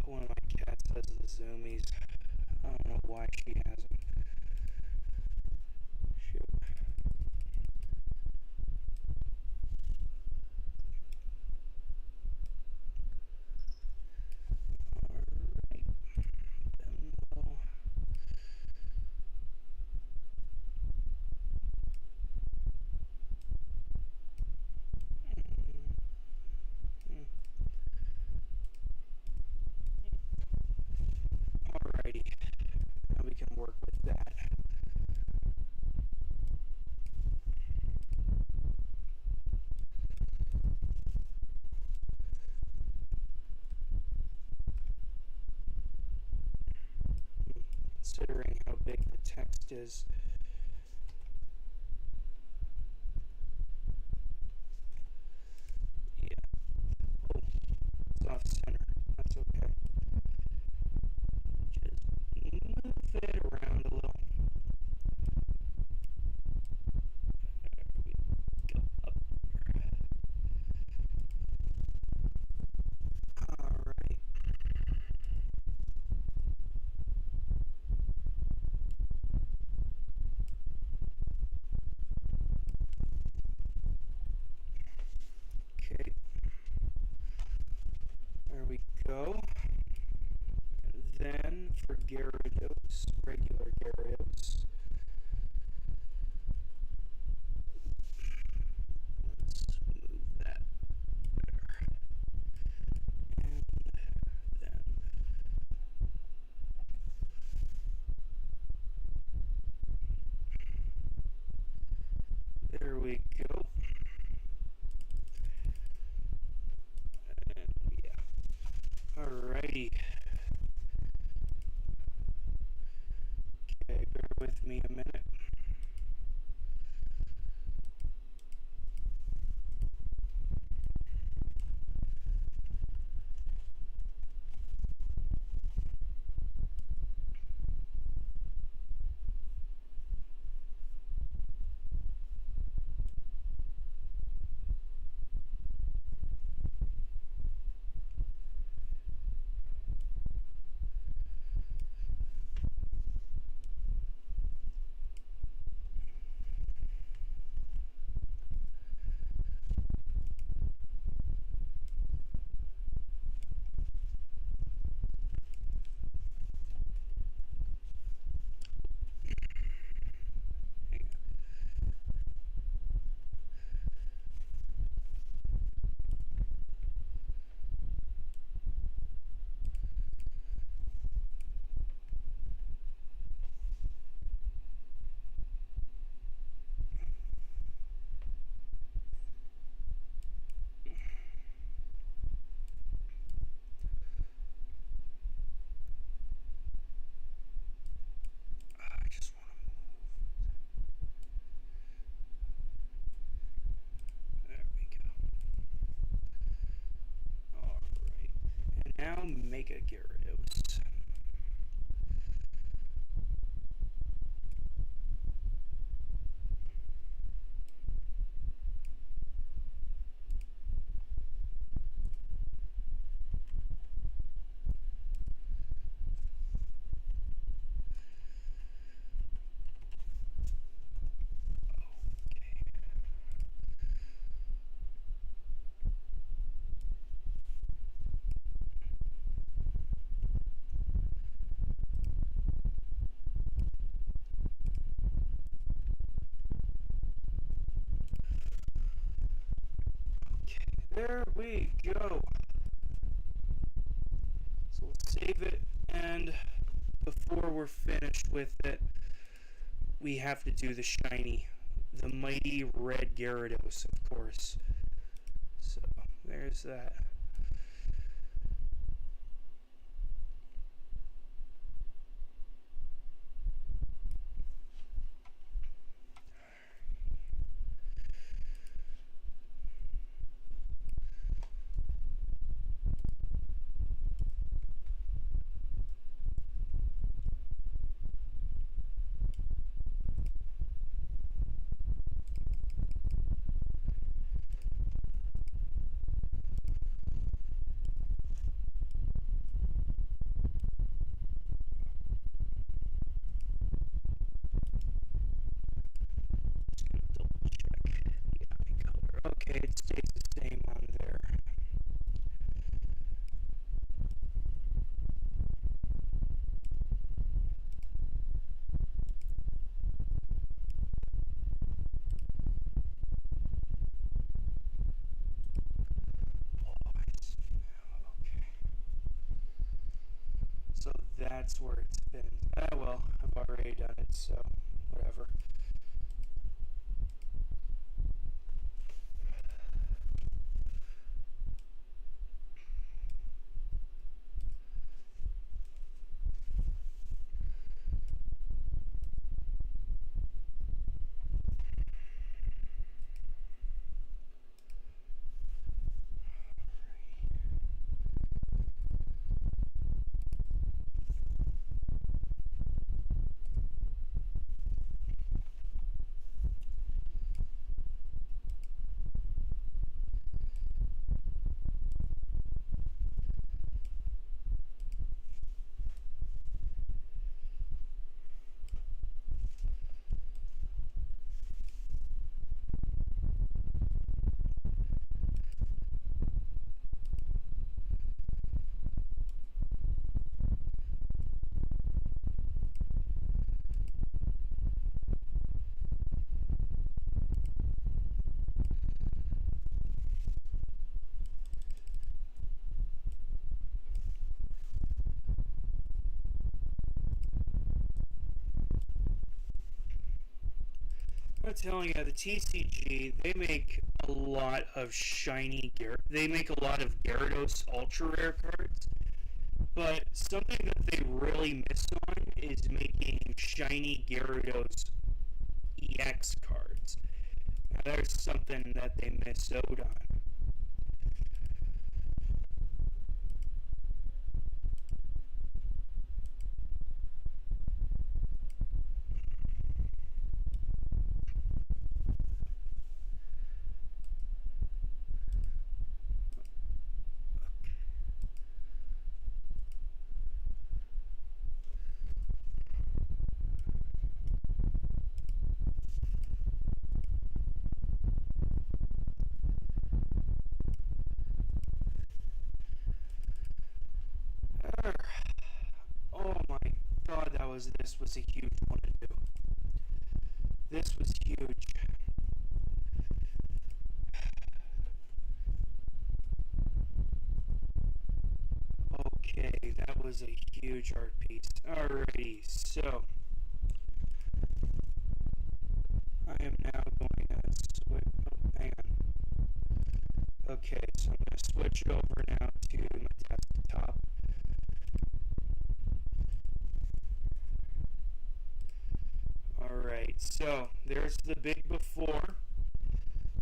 Speaker 1: One of my cats has the zoomies. I don't know why she has them. Shoot. Alright. Then we'll alrighty. Now we can is. Yeah. Oh, it's off center. That's okay. Just move it around a little. Go up. Alright. Okay. There we go. Then for Gyarados, regular Gyarados, let's move that there. And then there we go. And yeah. Alrighty. Okay, bear with me a minute. I just want to move. There we go. Alright. And now Mega Gyarados. Okay, there we go. So we'll save it, and before we're finished with it, we have to do the shiny, the mighty red Gyarados, of course. So there's that. Double check the eye color. Okay, it stays the same on there. Okay. So that's where it's been. Ah, well, I've already done it, so whatever. telling you, the TCG, they make a lot of they make a lot of Gyarados ultra rare cards, but something that they really miss on is making shiny Gyarados EX cards. Now there's something that they miss out on. Oh my god, this was a huge one to do. This was huge. Okay, that was a huge art piece. Alrighty, so I am now going to switch. Oh, hang on. Okay, so I'm going to switch over now to my desktop. Alright, so there's the big before.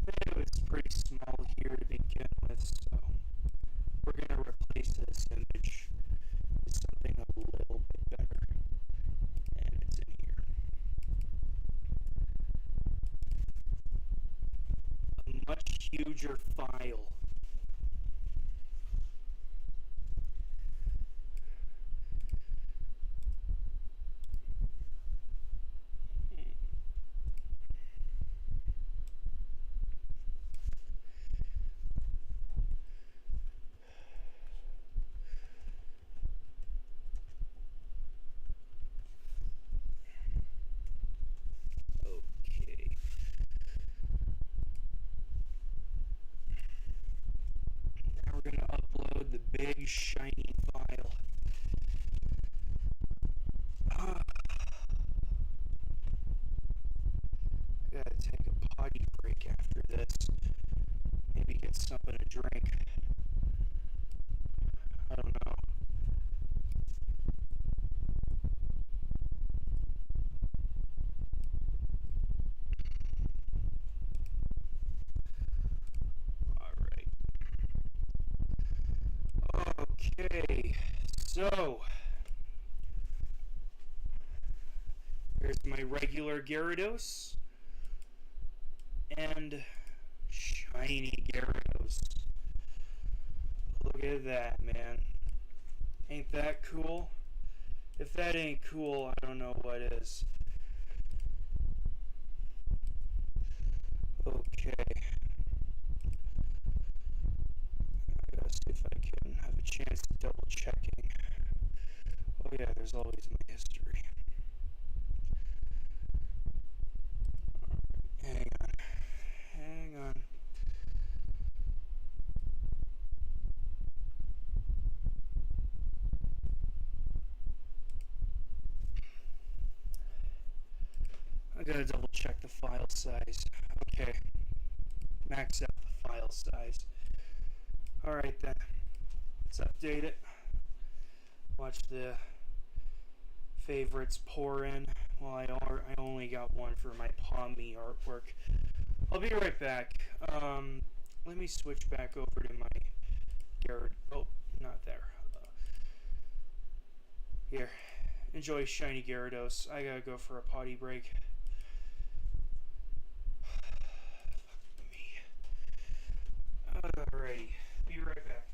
Speaker 1: It was pretty small here to begin with, so we're going to replace this image with something a little bit better. And it's in here. A much huger file. We're going to upload the big shiny file. I gotta take a potty break after this. Maybe get something to drink. I don't know. Alright. Okay. So, here's my regular Gyarados. And shiny Gyarados. Look at that, man. Ain't that cool? If that ain't cool, I don't know what is. Okay. I gotta see if I can have a chance to double checking. Oh yeah, there's always my history. Hang on. Hang on. I gotta double check the file size. Okay. Max out the file size. Alright then. Let's update it. Watch the favorites pour in. Well, I only got one for my Palm Me artwork. I'll be right back. Let me switch back over to my Garrett. Oh, not there. Here. Enjoy shiny Gyarados. I gotta go for a potty break. Alrighty. Be right back.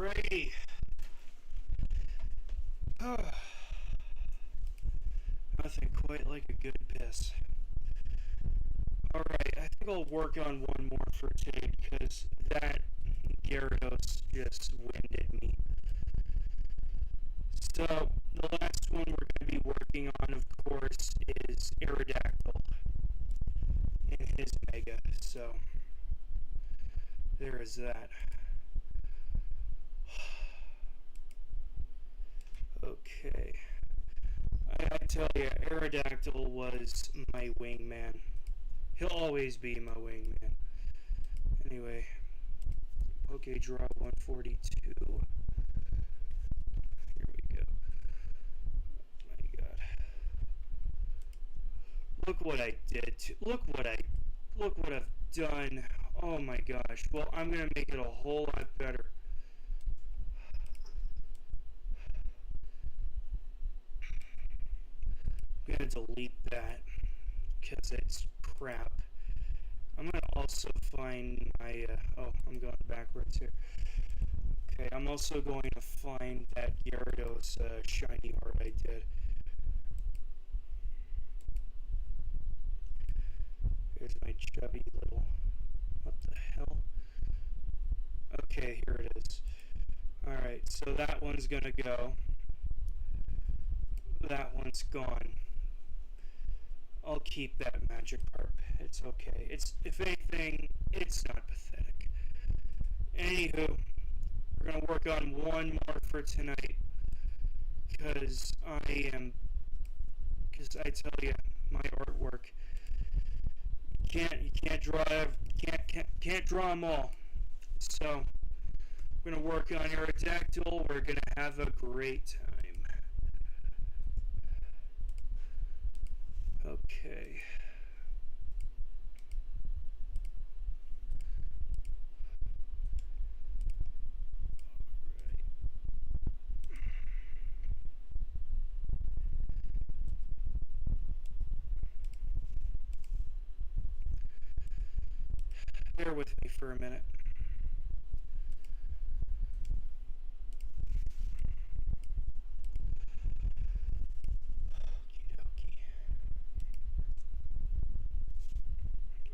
Speaker 1: Alrighty. Nothing quite like a good piss. Alright, I think I'll work on one more for today because that Gyarados just winded me. So, the last one we're going to be working on, of course, is Aerodactyl in his Mega. So, there is that. Okay. I tell you, Aerodactyl was my wingman. He'll always be my wingman. Anyway, Pokedraw 142. Here we go. My God. Look what I did. Look what I've done. Oh my gosh. Well, I'm gonna make it a whole lot better. I'm gonna delete that because it's crap. I'm gonna also find my oh, I'm going backwards here. Okay, I'm also going to find that Gyarados shiny heart I did. Here's my chubby little, what the hell? Okay, here it is. Alright, so that one's gonna go. That one's gone. I'll keep that Magikarp. It's okay. If anything, it's not pathetic. Anywho, we're gonna work on one more for tonight. Because I tell you, my artwork, you can't draw them all. So, we're gonna work on Aerodactyl. We're gonna have a great time. Okay. Bear with me for a minute.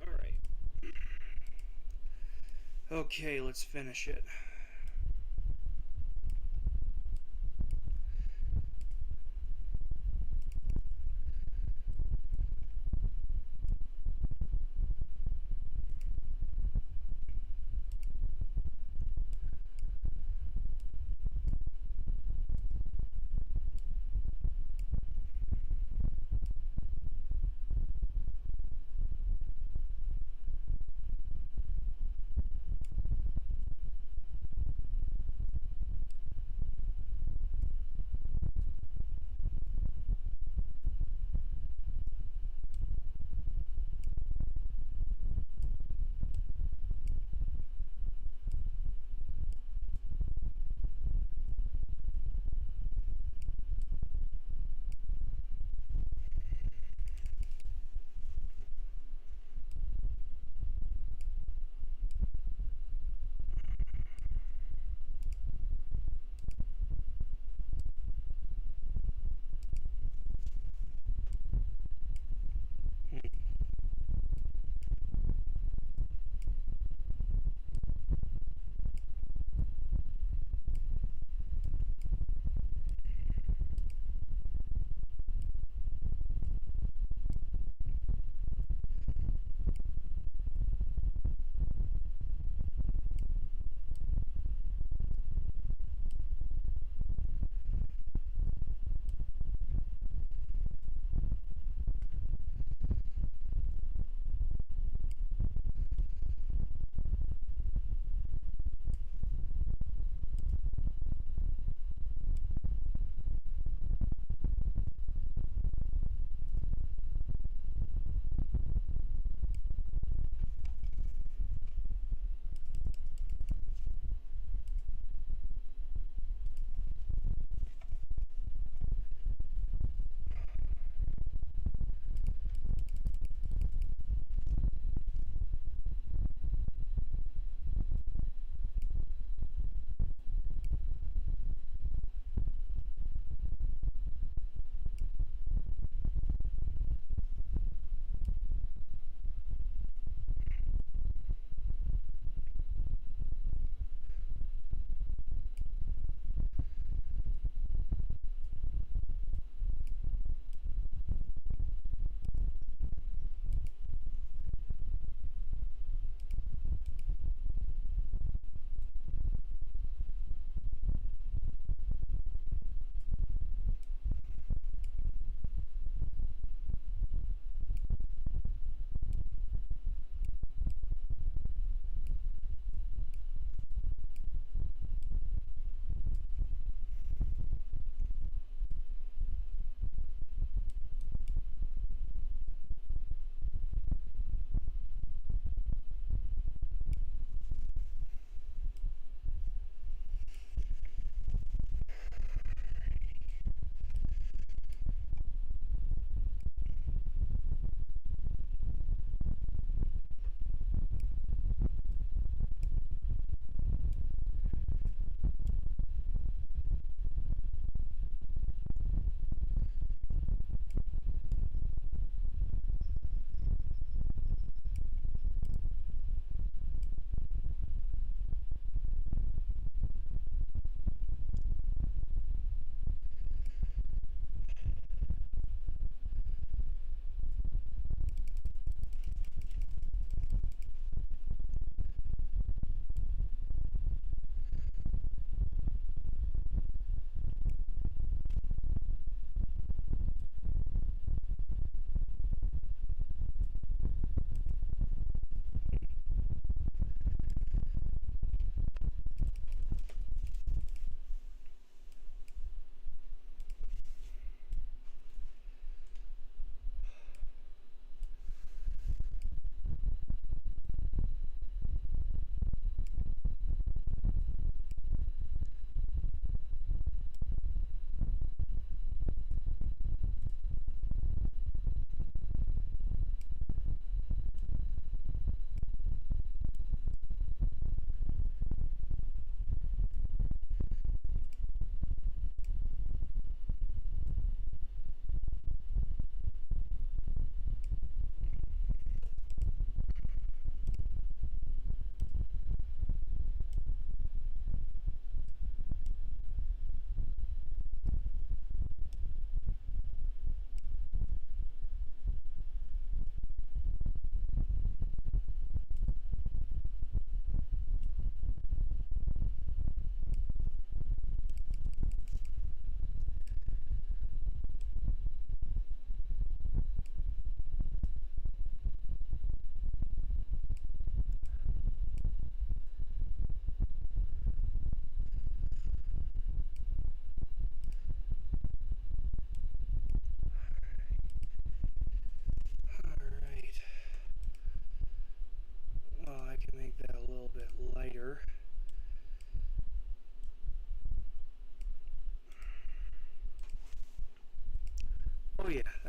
Speaker 1: Alright. Okay, let's finish it.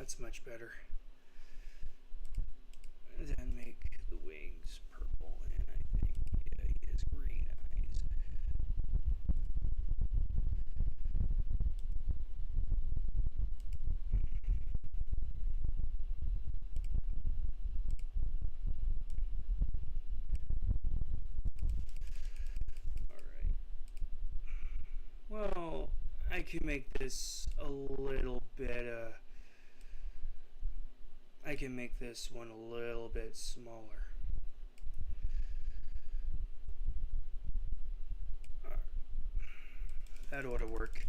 Speaker 1: That's much better. Then make the wings purple, and I think, yeah, he has green eyes. Alright. Well, I can make this a little bit, I can make this one a little bit smaller. That ought to work.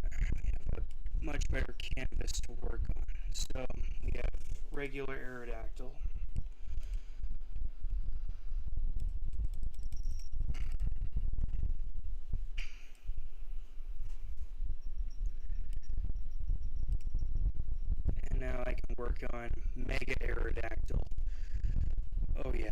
Speaker 1: We have a much better canvas to work on. So we have regular Aerodactyl. And now I can work on Mega Aerodactyl. Oh yeah.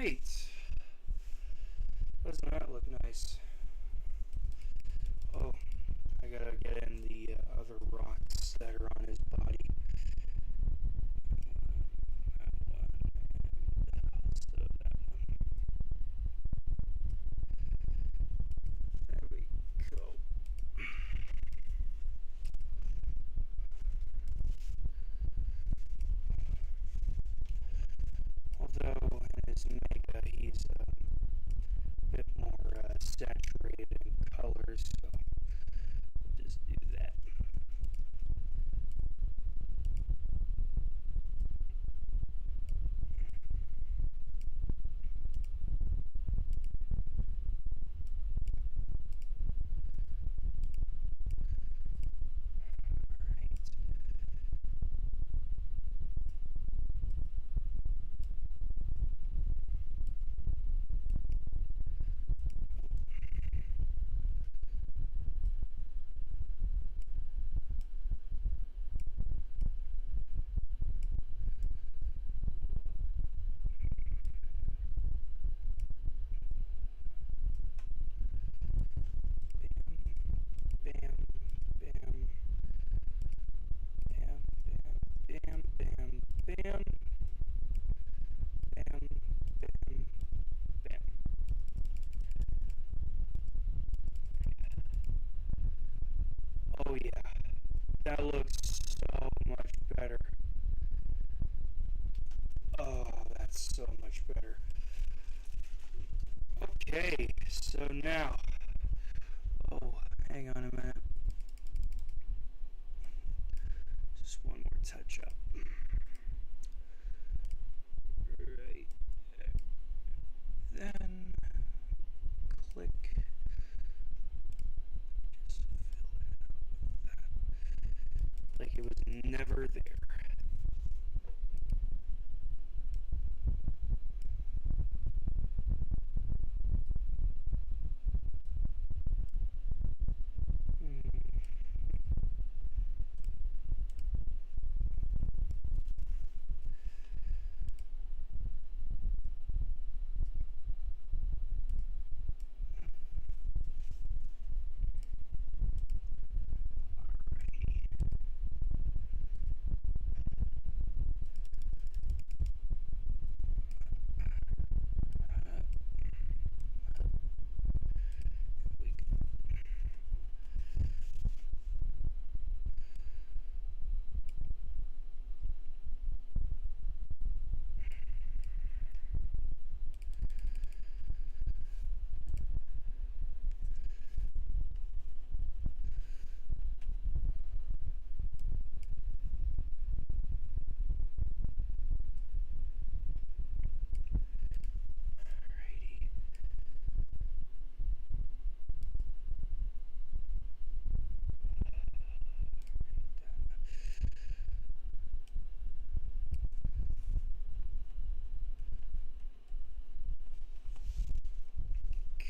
Speaker 1: Alright. Doesn't that look nice? Oh, I gotta get in the other rocks that are on his body. There we go. Although in his Mega he's a bit more saturated in colors, so we'll just do that. Oh yeah, that looks so much better. Oh, that's so much better. Okay, so now, oh, hang on a minute. Just one more touch up. Right. Then click. Just fill it out with that. Like it was never there.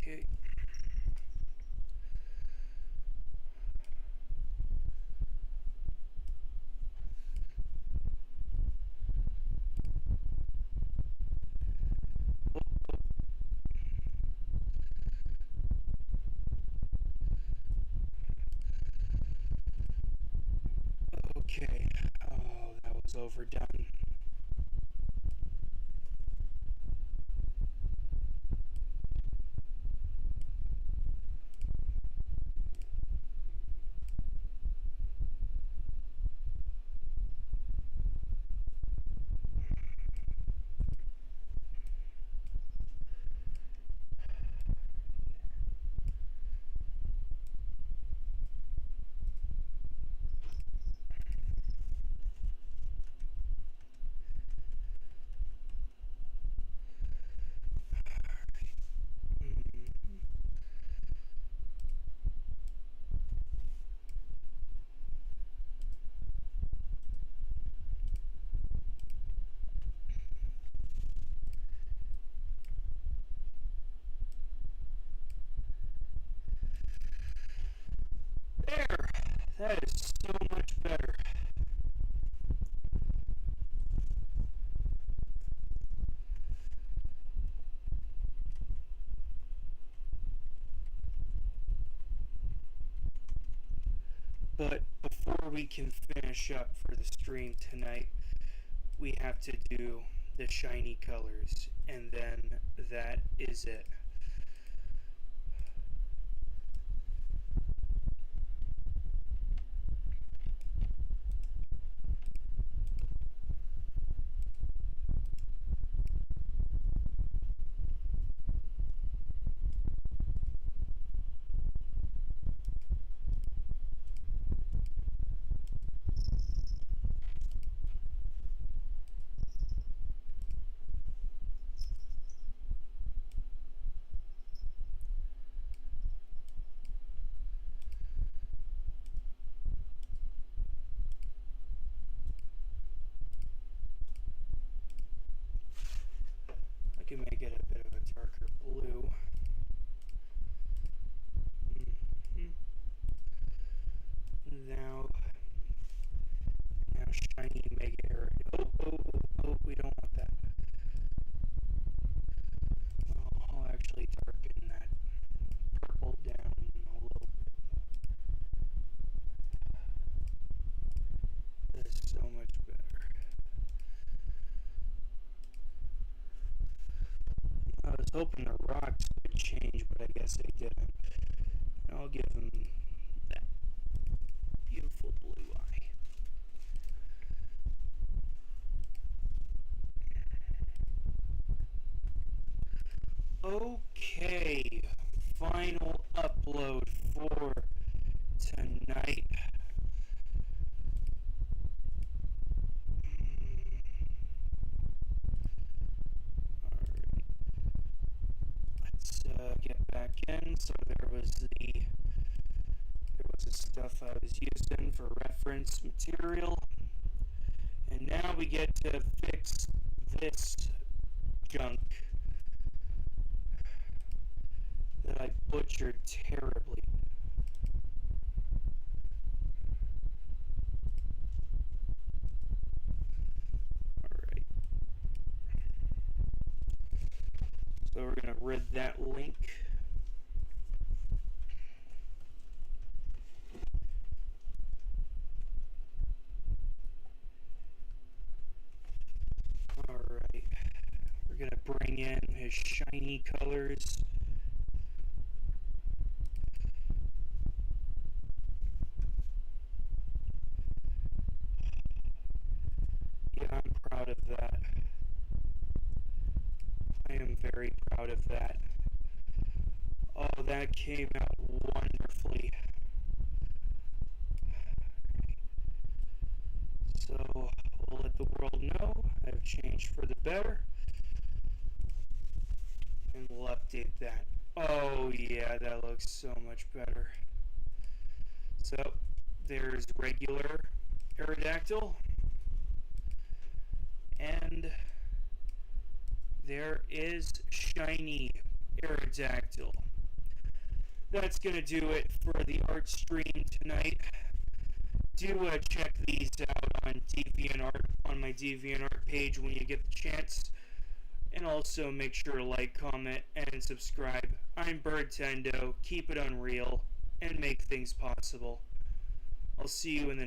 Speaker 1: Okay. Okay. Oh, that was overdone. There! That is so much better. we can finish up for the stream tonight, we have to do the shiny colors, and then that is it. I can make it a bit of a darker blue. Now shiny mega area. Oh, we don't want that. I'll actually darken that purple down a little bit. That is so much better. I was hoping the rocks would change, but I guess they didn't. I'll give them that beautiful blue eye. Okay, final upload for tonight. Alright, let's get back in. So there was the stuff I was using for reference material, and now we get to fix this junk that I butchered terribly. Alright. So we're going to rid that link. Alright. We're going to bring in his shiny colors. Yeah, I'm proud of that. I am very proud of that. Oh, that came out wonderfully. So, we'll let the world know I've changed for the better. And we'll update that. Oh yeah, that looks so much better. So, there's regular Aerodactyl. And there is shiny Aerodactyl. That's going to do it for the art stream tonight. Do check these out on DeviantArt, on my DeviantArt page when you get the chance. And also make sure to like, comment, and subscribe. I'm Birdtendo. Keep it unreal and make things possible. I'll see you in the